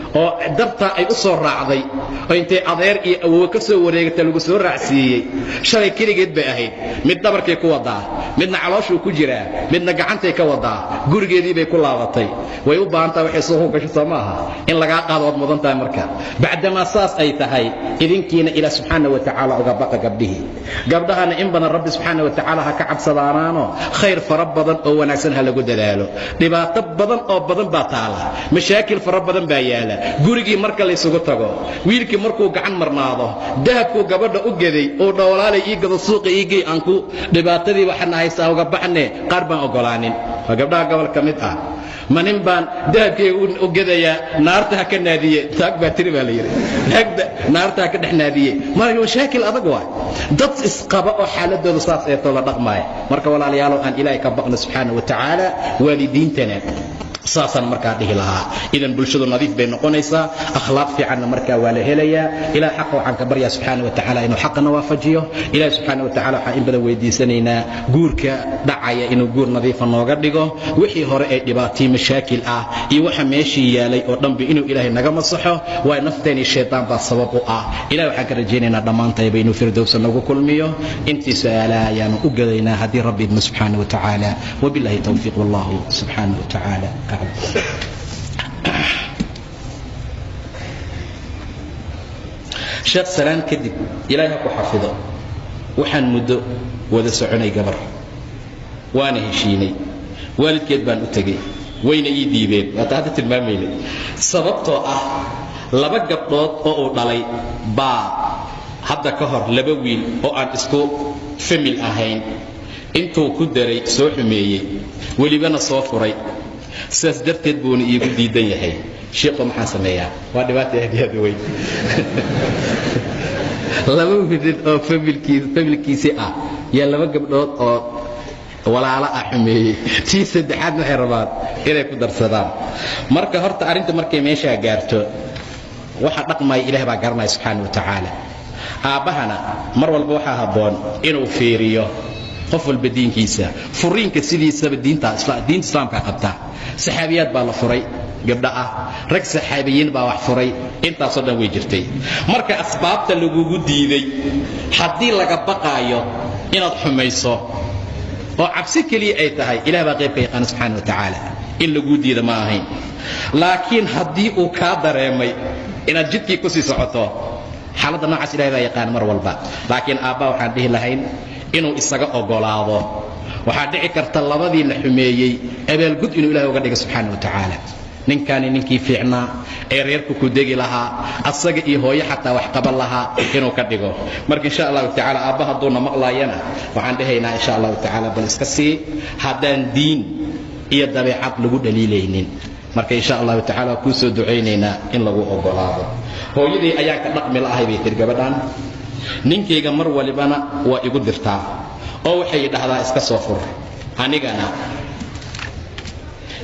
oo dartaa ay u soo raacday, oo intay adeer iyo awowe ka soo wareegata lagu soo raacsiiyey. shalay keligeed bay ahayd. mid dhabarkay ku wadaa, midna calooshuu ku jiraa, midna gacantay ka wadaa. gurigeedii bay ku laabatay. way u baahantaha waxay soo hoggasho soo maaha in lagaa qaado waad mudan tahay. marka bacdamaa saas ay tahay, idinkiina ilaah subxaana wa tacaala uga baqa gabdhihii. gabdhahana in badan rabbi subxaana wa tacaala ha ka cabsadaanaano khayr fara badan oo wanaagsan ha lagu dadaalo. dhibaato badan oo badan baa taala, mashaakil fara badan baa yaala. gurigii marka laysugu tago, wiilkii markuu gacan marnaado, dahabkuu gabadha u geday oo dhowlaalay ii gado suuqa ii gey aanku dhibaatadii waxaana haysaa uga baxne, qaar baan ogolaanin. waa gabdhaha gobol ka mid ah. ma nin baan dahabkeyga u gedayaa, naarta ha ka naadiye. taag baa tiri baa la yidhi, naarta ha ka dhex naadiye. marka mashaakil adag waay. dad isqaba oo xaaladooda saas eetoo la dhaqmaaya. marka walaalayaalow aan ilaahay ka baqno subxaana wa tacaala. waalidiintana saasaan markaa dhihi lahaa. idan bulshadu nadiif bay noqonaysaa, akhlaaq fiicanna markaa waa la helayaa. ilaah xaqa waxaan ka baryaa subxaana wa tacaala inuu xaqana waafajiyo. ilaah subxaana wa tacaala waxaan in badan weydiisanaynaa guurka dhacaya inuu guur nadiifa nooga dhigo. wixii hore ee dhibaatay mashaakil ah iyo waxa meeshii yaalay oo dhanba inuu ilaahay naga masaxo. waa nafteeni shaytaan baa sabab u ah. ilaah waxaan ka rajaynaynaa dhammaantayba inuu firdowsa nagu kulmiyo. intii su'aalaha ayaanu u gadaynaa haddii rabbi idmo subxaana wa tacaala. wabillahi tawfiiq, wallahu subxaana wa tacaala. sheekh salaan kadib ilaahay ha ku xafido. waxaan muddo wada soconay gabar, waana heshiinay. waalidkeed baan u tegey, wayna ii diideen. waata hadda tilmaamaynay. sababtoo ah 2 gabdhood oo uu dhalay baa hadda ka hor 2 wiil oo aan isku famil ahayn intuu ku daray soo xumeeyey, welibana soo furay. sidaas darteed buuna iigu diidan yahay. sheekhu maxaa sameeyaa? waa dhibaato aad iyo aad u weyn. 2 wiil oo familkiisii ah yaa 2 gabdhood oo walaalo ah xumeeyey. tii saddexaad waxay rabaan inay ku darsadaan. marka horta arrinta markay meeshaa gaarto, waxa dhaqmaya ilaah baa garanaya subxaana wa tacaala. aabbahana mar walba waxaa habboon inuu fiiriyo qof walba diinkiisa. furiinka sidiisaba diinta islaamka qabta. saxaabiyaad baa la furay, gabdha ah. rag saxaabiyiin baa wax furay. intaasoo dhan way jirtay. marka asbaabta lagugu diiday haddii laga baqaayo inaad xumayso oo cabsi keliya ay tahay, ilaah baa qaybka yaqaana subxaana wa tacaala. in laguu diida ma ahayn. laakiin haddii uu kaa dareemay inaad jidkii ku sii socoto, xaaladda noocaas ilahay baa yaqaan mar walba. laakiin aabbaa waxaan dhihi lahayn inuu isaga ogolaado. waxaa dhici karta labadii la xumeeyey abaalgud inuu ilahay uga dhiga subxaana wa tacaala. ninkaani ninkii fiicnaa ee reerku ku degi lahaa, asaga iyo hooyo xataa wax qaban lahaa inuu ka dhigo. marka insha allahu tacaala aabba hadduuna maqlaayana waxaan dhahaynaa insha allahu tacaala bal iska sii, haddaan diin iyo dabeecad lagu dhaliilaynin. marka insha allahu tacaala kuu soo ducaynaynaa in lagu ogolaado. hooyadii ayaan ka dhaqmi la'ahay bay tiri gabadhan. ninkayga mar walibana waa igu dirtaa oo waxay dhahdaa iska soo fur. anigana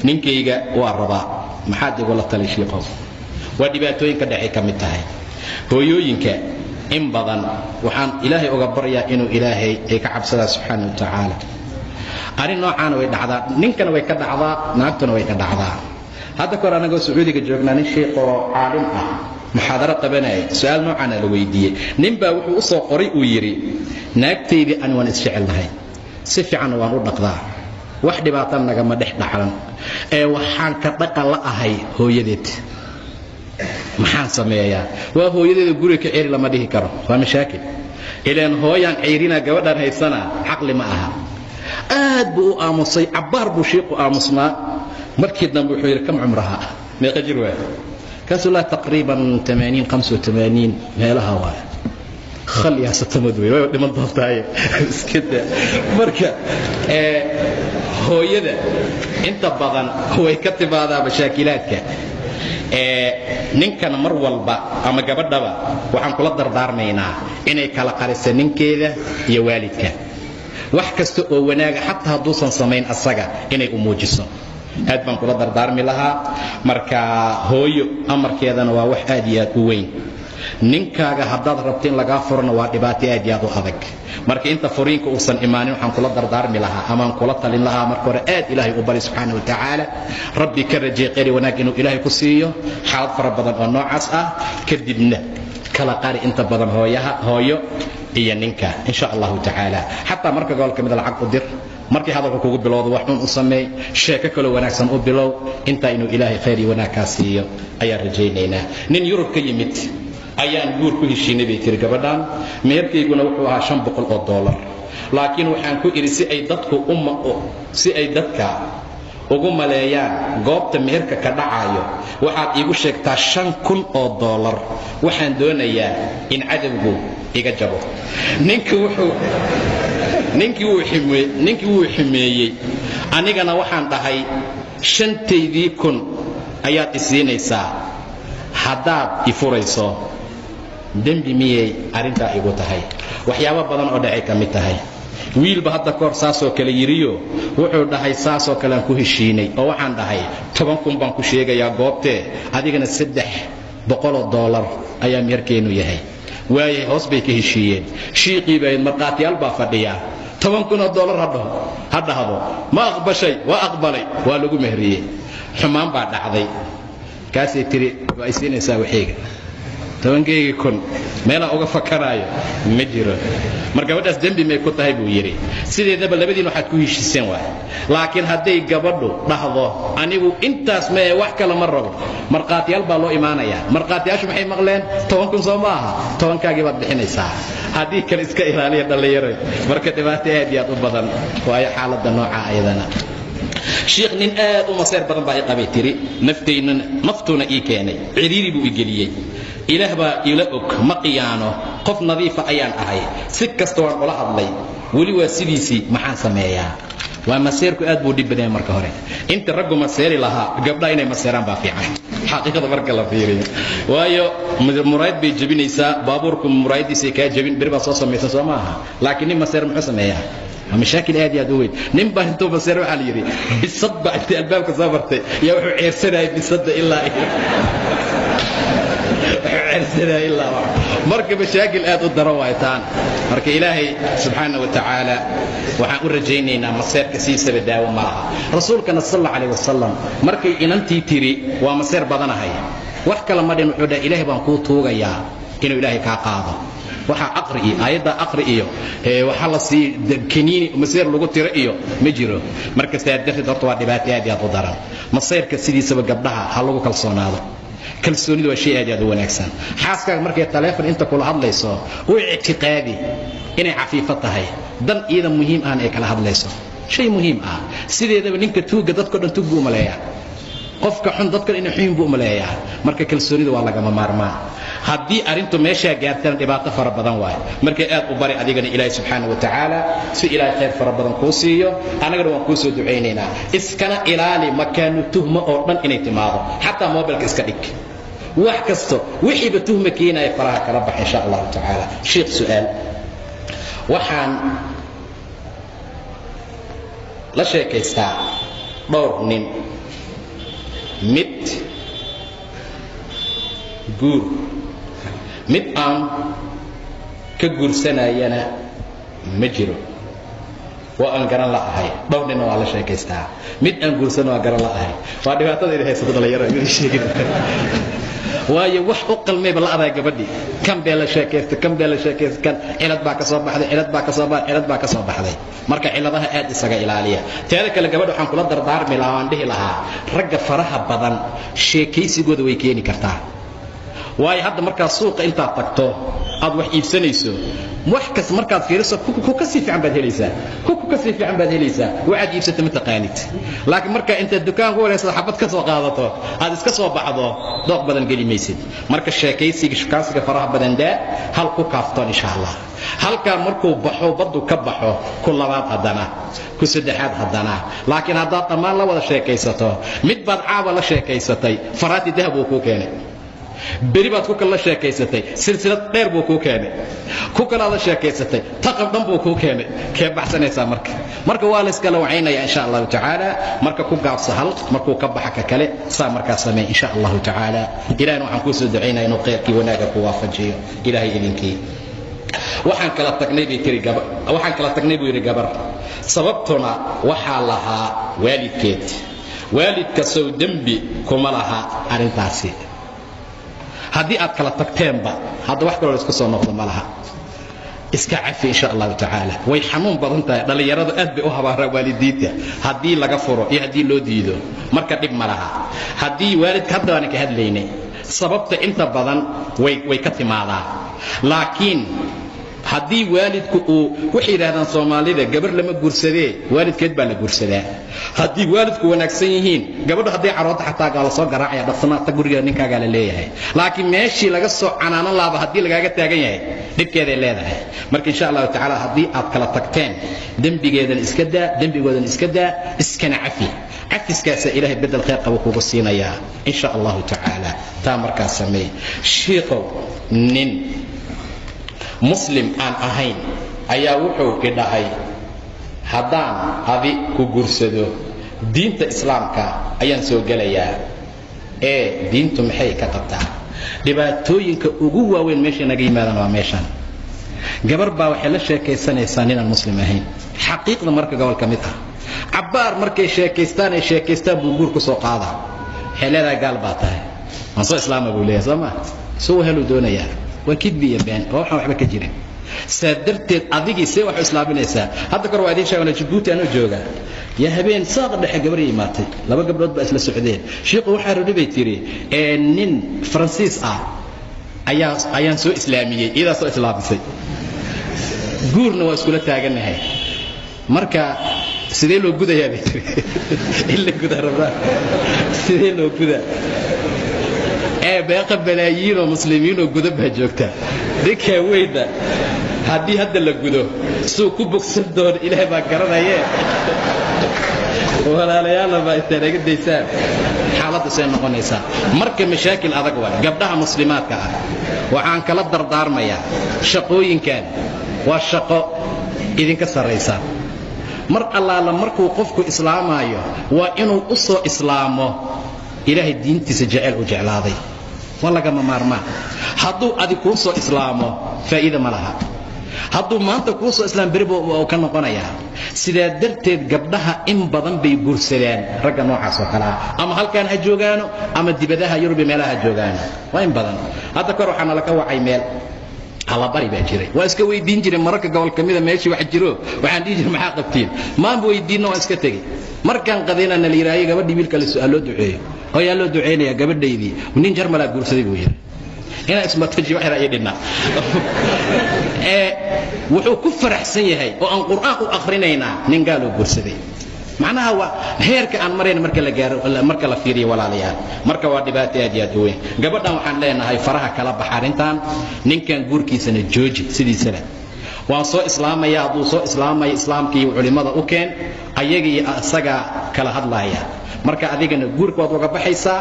ninkayga waa rabaa, maxaad igula tali shiiqow? waa dhibaatooyinka dhexay ka mid tahay. hooyooyinka in badan waxaan ilaahay uga baryaa inuu ilaahay ay ka cabsadaa subxaana wa tacaala. arrin noocaana way dhacdaa, ninkana way ka dhacdaa, naagtuna way ka dhacdaa. hadda kahor annagoo sacuudiga joognaa, nin shiiqoo caalim ah muxaadaro qabanaya, su-aal noocaana la weydiiyey. ninbaa wuxuu u soo qoray, uu yidhi naagtaydii ani waan isjecelnahay, si fiicanna waan u dhaqdaa, wax dhibaata nagama dhex dhaclan, ee waxaan ka dhaqan la ahay hooyadeed. maxaan sameeyaa? waa hooyadeeda guriga ka ceeri lama dhihi karo, waa mashaakil. ilaan hooyaan ceyrina gabadhaan haysanaa caqli ma aha. aad buu u aamusay, cabbaar buu shiiqu aamusnaa. markii dambe wuxuu yidhi kam cumraha, meeqa jir waay? kaasuu laa taqriiban 80 85 meelaha waay. khal yaa satamad wey, way dhiman doontaaye iskada. marka hooyada inta badan way ka timaadaa mashaakilaadka. ninkana mar walba ama gabadhaba waxaan kula dardaarmaynaa inay kala qarisa ninkeeda iyo waalidka. wax kasta oo wanaaga xataa hadduusan samayn asaga inay u muujiso. aad baan kula dardaarmi lahaa. marka hooyo amarkeedana waa wax aad iyo aad u weyn. ninkaaga haddaad rabto in lagaa furana waa dhibaato aad iyo aad u adag. marka inta furiinka uusan imaanin waxaan kula dardaarmi lahaa amaan kula talin lahaa marka hore aad ilaahay u bari subxaana wa tacaala. rabbi ka rajay qari wanaag inuu ilaahay ku siiyo xaalad fara badan oo noocaas ah. kadibna kala qari inta badan hooyo iyo ninka insha allahu tacaala. xataa marka gobolka mid lacag u dir, markii hadalku kugu bilowdo wax xun u sameey, sheeko kale wanaagsan u bilow, inta inuu ilaahay khayr iyo wanaag ka siiyo ayaan rajaynaynaa. nin Yurub ka yimid ayaan guur ku heshiinay bay tiri gabadhan. meherkayguna wuxuu ahaa $500. laakiin waxaan ku idhi si ay dadka ugu maleeyaan goobta meherka ka dhacayo, waxaad iigu sheegtaa $5,000. waxaan doonayaa in cadawgu iga jabo. ninkii wuu ximeeyey. anigana waxaan dhahay 5,000 ayaad isiinaysaa haddaad i furayso. dembi miyay arrintaa igu tahay? waxyaabo badan oo dhacay ka mid tahay. wiilba hadda kahor saasoo kale yidhiyo wuxuu dhahay saasoo kale aan ku heshiinay oo waxaan dhahay 10,000 baan ku sheegayaa goobtee, adigana $300 ayaa meherkeenu yahay. waayay hoos bay ka heshiiyeen. shiiqii baa marqaatiyaal baa fadhiya. $10,000 ha dhahdo. ma aqbashay? waa aqbalay, waa lagu mehriyey. xumaan baa dhacday. kaasay tiri waa isiinaysaa waxayga. 10,000 meelaa uga fakaraayo ma jiro. mar gabadhaas dembi may ku tahay buu yidhi. sideedaba labadiin waxaad ku heshiiseen waay. laakiin hadday gabadhu dhahdo anigu intaas mee wax kale ma rabo, marqaatiyaal baa loo imaanayaa. marqaatiyaashu maxay maqleen? 10,000 soo ma aha, 10,000 baad bixinaysaa. haddii kale iska ilaaliya dhallinyaro. marka dhibaato aad iyo aad u badan waayo xaaladda nooca ayadana. shiikh nin aad u maseer badan baa i qabay tiri. naftuuna ii keenay, ciriiri buu i geliyey. ilaah baa ila og, ma qiyaano, qof nadiifa ayaan ahay, si kasta waan ula hadlay, weli waa sidiisii, maxaan sameeyaa? waa maseerku aad buu dhib badan marka hore. inta raggu maseeri lahaa gabdhaha inay maseeraan baa fiican xaqiiqada marka la fiiriyo. waayo muraayad bay jebinaysaa, baabuurku muraayadiisa kaa jebin, beri baa soo samaysa soo maaha. laakiin nin maseer muxuu sameeyaa? waa mashaakil aad iyo aad u weyn. nin baa intuu maseer waxaa la yidhi bisad baa intay albaabka soo martay yaa wuxuu ceersanayay bisadda ilaa marka mashaakil aad u daro waaytaan. marka ilaahay subxaana wa tacaala waxaan u rajaynaynaa maseerka siisaba daawo ma laha. rasuulkana sallallahu alayhi wasallam markay inantii tiri waa maseer badanahay, wax kala ma dhin, wuxuu dhahay ilaahay baan kuu tuugayaa inuu ilaahay kaa qaado waxa aqri iyo aayada aqri iyo waxa la sii kaniini maseer lagu tiro iyo ma jiro marka saadafid horta waa dhibaato aad u daran maseerka sidiisaba gabdhaha ha lagu kalsoonaado kalsoonidu waa shay aad u wanaagsan xaaskaaga markay telefoon inta kula hadlayso oo ictiqaadi inay cafiifo tahay dan iyada muhiim ah ay kala hadlayso shay muhiim ah sideedaba ninka tuuga dadka dhan tuugu maleeyaa qofka xun dadka inuu xun buu maleeyaa marka kalsoonidu waa laga maarmaa haddii arintu meesha gaartaan dhibaato fara badan waay marka aad u bari adigana ilaahay subxaanahu wa ta'ala si ilaahay khayr fara badan ku siiyo anagana waan ku soo duceyneynaa iskana ilaali makaanu tuhma oo dhan inay timaado xataa mobilka iska dhig wax kasto wixii ba tuhma keenay faraha kala bax insha Allah ta'ala sheekh su'aal waxaan la sheekaystaa dhowr nin mid guur mid aan ka guursanayana ma jiro waa aan garan la'ahay dhowr nin waa la sheekaystaa mid aan guursan waa garan la'ahay waa dhibaatada ay haysato dhalinyarada mid sheegin waayo wax u qalmayba la aday gabadhii kan bee la sheekaystay kan cilad baa ka soo baxday marka ciladaha aad isaga ilaaliya teeda kale gabadha waxaan kula dardaarmi lahaa aan dhihi lahaa ragga faraha badan sheekaysigooda way keeni kartaa waayo hadda markaa suuqa intaad tagto aad wax iibsanayso wax kas markaad fiiriso ku ka sii fiican baad helaysaa waxaad iibsatay ma taqaanid laakiin marka inta dukaan ku wareysado xabad ka soo qaadato aad iska soo baxdo dooq badan geli maysid marka sheekaysiga shukaansiga faraha badan daa hal ku kaaftoon insha Allah halka markuu baxo badu ka baxo ku labaad hadana ku saddexaad hadana laakiin hadda tamaan la wada sheekaysato mid baad caawa la sheekaysatay faraati dahab uu ku keenay beri baad ku kala sheekaysatay silsilad dheer buu ku keenay ku kala la sheekaysatay taqab dhan buu ku keenay kee baxsanaysaa marka waa la iska lawaynaya insha Allah ta'ala marka ku gaabso hal markuu ka baxa ka kale saa marka samee insha Allah ta'ala ilaahay waxaan ku soo duceynaa inuu khayrkii wanaaga ku waafajiyo ilaahay idinkii waxaan kala tagnay buu yiri gabar sababtuna waxa lahaa waalidka soo dambi kuma laha arintaasi haddii aad kala tagteenba hadda wax kale isku soo noqdo malaha iska cafi insha Allah ta'ala way xanuun badan tahay dhalinyaradu aad bay u habaara waalidiinta haddii laga furo iyo haddii loo diido marka dhib malaha haddii waalidka hadda aan ka hadlaynay sababta inta badan way ka timaadaa laakiin haddii waalidku uu wax yiraahdaan Soomaalida gabar lama guursadee waalidkeed baa la guursadaa haddii waalidku wanaagsan yihiin gabadhu haddii caroota xataa gaala soo garaacaya dhaqsanaadta guriga ninkaaga la leeyahay laakiin meeshii laga soo canaanan laaba haddii lagaaga taagan yahay dhibkeeda ay leedahay marka insha Allah ta'ala haddii aad kala tagteen dambigoodan iska daa iskana cafiskaas ilaahay bedel khayr qabo kugu siinaya insha Allah ta'ala taa markaa sameey sheekhow nin muslim aan ahayn ayaa wuxuu ka dhahay haddaan adi ku guursado diinta islaamka ayaan soo gelayaa diintu maxay ka qabtaa dhibaatooyinka ugu waaweyn meesha naga yimaadaan waa meeshan gabar baa waxay la sheekaysanaysaa ninaan muslim ahayn xaqiiqda marka gobol ka mid ah cabbaar markay sheekaystaan buu guur ku soo qaadaa xeelada gaal baa tahay aan soo islaama buu leeyahay sama soo helo doonayaa وكذبي بين روح وحبا كجيرين سادرتي اديغي سي wax islaaminaysa hadda kor waa idin sheegana Djibouti aanu jooga ya habeen saaq dhax gabadhii imaatay laba gabdhood baa isla socdeen sheekhu waxa rubay tiri nin Faransiis ah ayaan soo islaamiyay ida soo islaamisay guurna waa isku la taaganahay marka sidee loo gudayaa illa gudaa rabaa sidee loo gudaa beeqa balaayiin oo muslimiin oo gudubha joogta dadka weyda haddii hadda la gudo soo ku bogsan doon ilaahay baa garanaya walaalayaal baa istaaga deysaan xaaladda soo noqonaysa marka mashaakil adag waa gabdhaha muslimaadka ah waxaan kala dardaarmayaa shaqooyinkan waa shaqo idinka sareysa mar allaala markuu qofku islaamayo waa inuu u soo islaamo ilaahay diintiisa jecel u jeclaaday walaga ma maarmaa hadduu adi ku soo islaamo faa'iido ma laha hadduu maanta kuu soo islaam beri buu ka noqonayaa. sidaa darteed gabdhaha in badan bay guursadaan ragga noocaas oo kale ah, ama halkaan ha joogaano ama dibadaha Yurub meelaha ha joogaano. waa in badan. hadda kor waxaa nala ka wacay meel halabari baa jiray, waa iska weydiin jiray mararka gobol ka mida meeshii wax jiro, waxaan dhihi jiray maxaa qabtiin, maanba weydiinno waa iska tegey. markaan qadayna la yidhaahyo gabadhii wiilka la su'aal loo duceeyo, hooyaa loo duceynayaa gabadhaydii nin jarmalaa guursaday buu yidhi, inaa ismataji wax yara ii dhinna wuxuu ku faraxsan yahay oo aan qur'aan u akhrinaynaa nin gaaloo guursaday. macnaha waa heerka aan marayna marka la gaaro, marka la fiiriyo walaalayaal, marka waa dhibaato aad iyo aad u weyn. gabadhan waxaan leenahay faraha kala bax arrintan, ninkan guurkiisana jooji sidiisana. waan soo islaamaya, hadduu soo islaamaya islaamkii culimmada u keen, ayaga iyo asaga kala hadlaaya. marka adigana guurka waad uga baxaysaa,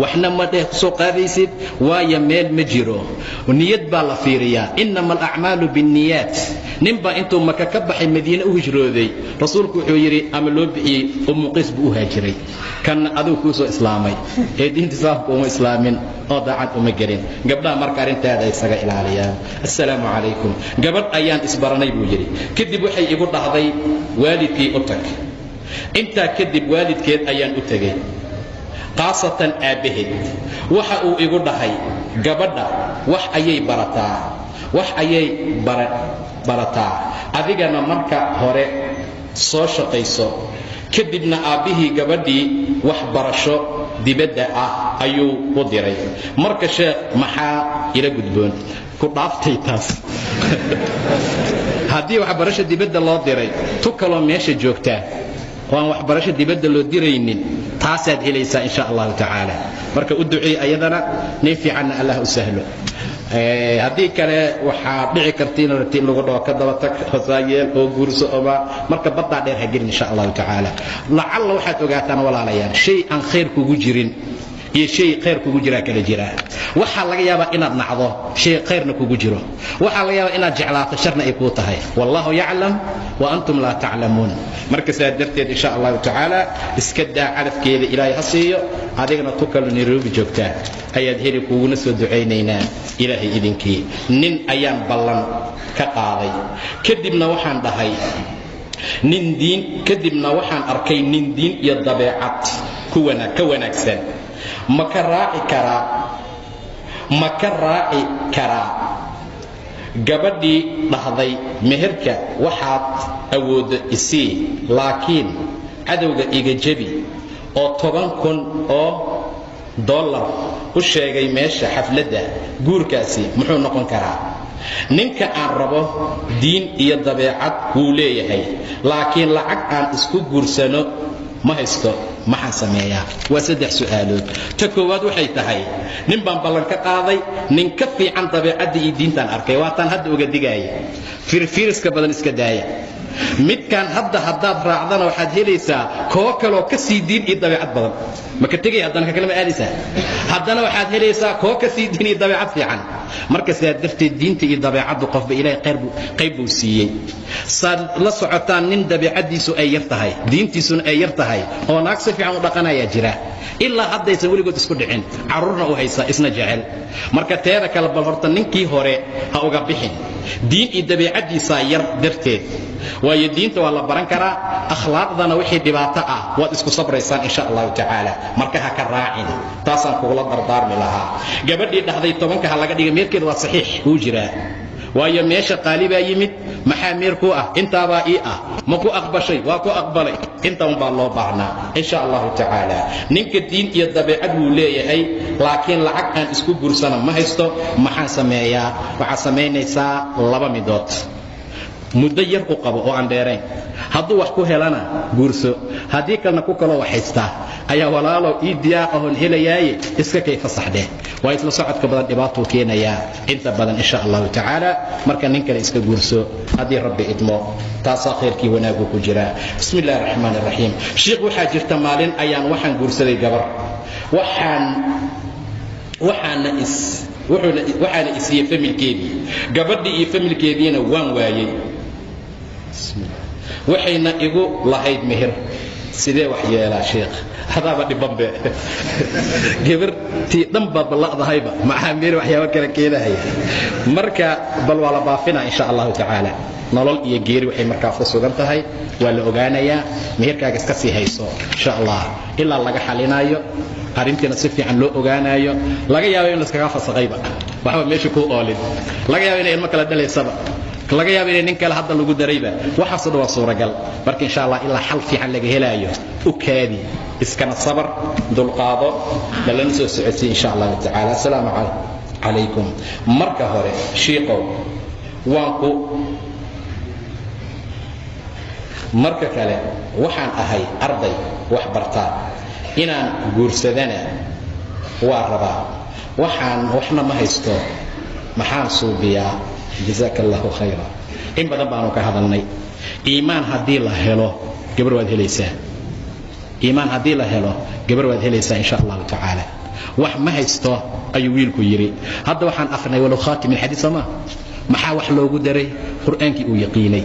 waxna ma dheh ku soo qaadaysid, waayo meel ma jiro, niyad baa la fiiriyaa. innama alacmaalu binniyaat. ninbaa intuu maka ka baxay madiine u hijrooday, rasuulku wuxuu yidhi ama loo bixiyey ummu qays buu u haajiray, kanna adigu kuu soo islaamay ee diinta islaamka uma islaamin oo daacad uma gelin. gabdhaha marka arrintaada isaga ilaaliyaan. assalaamu calaykum. gabadh ayaan isbaranay buu yidhi, kadib waxay igu dhahday waalidkii u tag. intaa kadib waalidkeed ayaan u tegey, khaasatan aabbaheed. waxa uu igu dhahay gabadha wax ayay barataa, adigana marka hore soo shaqayso. kadibna aabbihii gabadhii waxbarasho dibadda ah ayuu u diray. marka sheekh maxaa ila gudboon? ku dhaaftay taas haddii waxbarasho dibadda loo diray, tu kaloo meesha joogtaa waan waxbarasho dibadda loo diraynin, taasaad helaysaa insha allahu tacaala. marka u duceey ayadana, nin fiicanna allah u sahlo. haddii kale waxaa dhici karta in lagu dhaho ka daba tag, hosaayeel oo guurso oba, marka baddaa dheer ha gelin insha allahu tacaala. lacalla waxaad ogaataan walaalayaal, shay aan khayr kugu jirin iyo shay khayr kugu jiraa kala jiraa. waxaa laga yaabaa inaad nacdo shay khayrna kugu jiro, waxaa laga yaabaa inaad jeclaato sharna ay kuu tahay. wallahu yaclam wa antum laa taclamuun. marka saa darteed insha allahu tacaala iska daa, calafkeeda ilaahay ha siiyo. adigana tu kalo Nairobi joogtaa ayaad heli, kuguna soo ducaynaynaa ilaahay idinkii. nin ayaan ballan ka qaaday, kadibna waxaan dhahay kadibna waxaan arkay nin diin iyo dabeecad ka wanaagsan. ma ka raaci karaa gabadhii dhahday meherka waxaad awooddo isii, laakiin cadowga iga jebi, oo $10,000 u sheegay meesha xafladda. guurkaasi muxuu noqon karaa? ninka aan rabo diin iyo dabeecad wuu leeyahay, laakiin lacag aan isku guursano ma haysto, maxaan sameeyaa? waa 3 su'aalood. ta koowaad waxay tahay, nin baan ballan ka qaaday, nin ka fiican dabeecadda iyo diintaan arkay, waataan hadda uga digaaya. firfiriska badan iska daaya. midkaan haddaad raacdana waxaad helaysaa koo kaloo ka sii diin iyo dabeecad badan. maka tegay haddana ka kalama aadaysaa, haddana waxaad helaysaa koo ka sii diin iyo dabeecad fiican. marka sidaa darteed diinta iyo dabeecaddu qofba ilaahay qayb buu siiyey. saad la socotaan nin dabeecaddiisu ay yar tahay, diintiisuna ay yar tahay, oo naag si fiican u dhaqanayaa jira, ilaa haddaysan weligood isku dhicin, carruurna u haysa, isna jecel. marka teeda kale bal horta ninkii hore ha uga bixin, diin iyo dabeecaddiisaa yar darteed. waayo diinta waa la baran karaa, akhlaaqdana wixii dhibaato ah waad isku sabraysaan insha allahu tacaala. marka ha ka raacin, taasaan kugula dardaarmi lahaa. gabadhii dhahday 10ka ha laga dhiga, meerkeeda waa saxiix, wuu jiraa. waayo meesha qaali baa yimid, maxaa meer ku ah? intaabaa ii ah. ma ku aqbashay? waa ku aqbalay. inta un baa loo baahnaa insha allahu tacaala. ninka diin iyo dabeecad wuu leeyahay, laakiin lacag aan isku guursana ma haysto, maxaan sameeyaa? waxaad samaynaysaa 2 midood. muddo yar u qabo oo aan dheerayn. hadduu wax ku helana guurso, haddii kalena ku kaloo wax haystaa ayaa walaalow ii diyaar ahoon helayaaye iska kay fasaxdee. waa isla socodka badan dhibaatuu keenayaa inta badan insha allahu tacaala. marka nin kale iska guurso haddii rabbi idmo, taasaa khayrkii wanaagu ku jiraa. bismi illahi raxmaan raxiim. sheikh, waxaa jirta maalin ayaan waxaan guursaday gabar, waxaana isiiyey familkeedii. gabadhii iyo familkeediina waan waayey, waxayna igu lahayd meher. sidee wax yeelaa sheekh? hadaaba dhibanbe gabartii dhan baa balla'dahayba maxaa meeri waxyaabo kala keenahaya marka bal waa la baafinaa insha allahu tacaala nolol iyo geeri waxay markaa ku sugan tahay waa la ogaanayaa meherkaaga iska sii hayso insha allah ilaa laga xalinaayo arrintiina si fiican loo ogaanayo laga yaabo in laskaga fasaqayba waxba meesha ku oolin laga yaabo inay ilmo kala dhalaysaba laga yaabo inay nin kale hadda lagu darayba waxaas oo waa suuragal marka insha Allah ilaa xal fiican laga helayo u kaadi iskana sabar dulqaado dalan soo socodsi insha Allah ta'ala assalamu alaykum marka hore sheeqo waan ku marka kale waxaan ahay arday wax barta inaan guursadana waa rabaa waxna ma haysto maxaan suubiyaa jazakallahu khayra in badan baanu ka hadalnay iimaan hadii la helo gabar waad helaysaa iimaan hadii la helo gabar waad helaysaa insha Allah ta'ala wax ma haysto ayuu wiilku yiri hadda waxaan akhnay walaw khatim alhadith ma maxaa wax loogu daray quraankii uu yaqiinay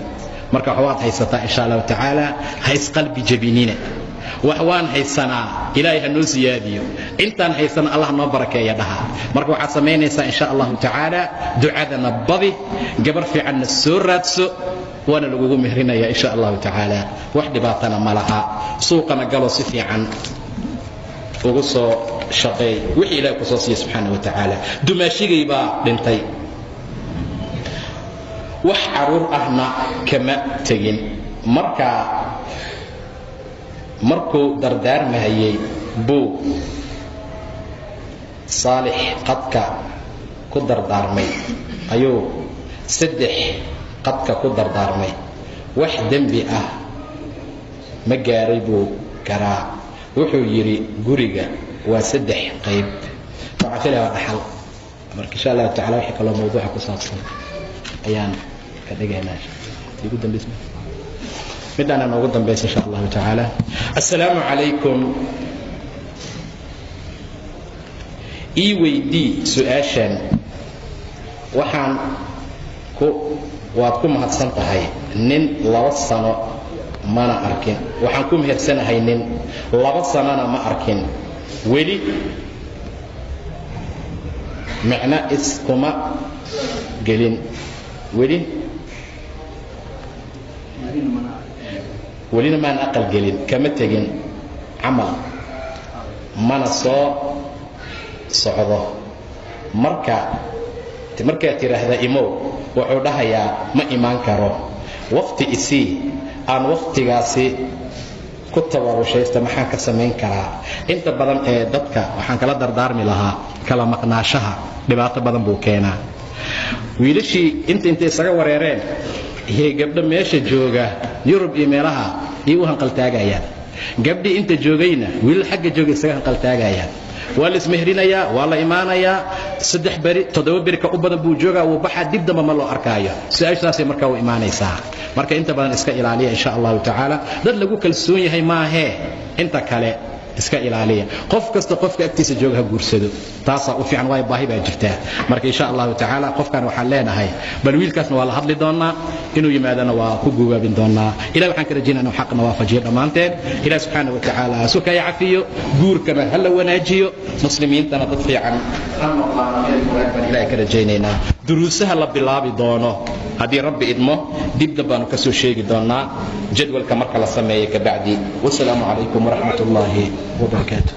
marka waxaad haysataa insha Allah ta'ala hays qalbi jabinina waxwaan haysanaa ilaahay hanoo siyaadiyo intaan haysana Allah noo barakeeyo dhaha marka waxa sameeynaysaa insha Allah ta'ala ducadana badi gabar fiican soo raadso wana lagu mehrinaya insha Allah ta'ala wax dhibaatana malaha suuqana galo si fiican ugu soo shaqeey wixii ilaahay ku soo siiyay subhanahu wa ta'ala dumaashigay baa dhintay wax caruur ahna kama tagin markuu dardaarmayay buu Saalix qadka ku dardaarmay ayuu 3 qadka ku dardaarmay wax dambi ah ma gaaray buu karaa wuxuu yiri guriga waa 3 qayb waxa kale waa dhaxal marka insha Allah ta'ala wixii kala mowduuca ku saabsan ayaan ka dhigaynaa ugu dambeysay midana ugu dambeysay insha Allah ta'ala assalamu alaykum iwaydi su'aashan waxaan waad ku mahadsan tahay nin 2 sano mana arkin waxaan ku mehersanahay nin 2 sanana ma arkin weli macna iskuma gelin ولنا ما نقل قليل كما تجين عمل ما نصو صعده مركا ترى هذا إمو وعودها يا ما إيمان كرو وقت إسي عن وقت قاسي كنت وشيء استمحان كسمين كرا أنت بدن دتك وحن كلا دردار ملها كلا مقناشها لبعض بدن بوكينا ويلشي أنت سجى وريرين هي قبل ما يش الجوجا يرب إيميلها يوهن قلتاجايا قبل أنت جوجينا ويل حق جوجي سجى قلتاجايا ولا اسمهرنا يا ولا إيمانا يا صدح بري تدور بري كأبدا بوجوجا وبحد دب دم الله أركايا سأيش ناس مركوا إيمانا يسا مركا أنت بدن إسكائيل عليه إن شاء الله تعالى ده اللي جو كالسوني هي ما هي أنت كله iska ilaaliya qof kasta qofka agtiisa jooga guursado taasa u fiican way baahi baa jirtaa marka insha Allah ta'ala qofkan waxa leenahay bal wiilkaasna waa la hadli doonaa inuu yimaadana waa ku guubaabin doonaa ilaahay waxaan ka rajaynaynaa xaqna waafajiyo dhamaanteen ilaahay subhanahu wa ta'ala suka yafiyo guurkana hal wanaajiyo muslimiintana dad fiican ilaahay ka rajaynaynaa duruusaha la bilaabi doono hadii rabbi idmo dib dabaan ka soo sheegi doonaa jadwalka marka la sameeyo ka bacdi wasalaamu alaykum wa rahmatullahi وبركاته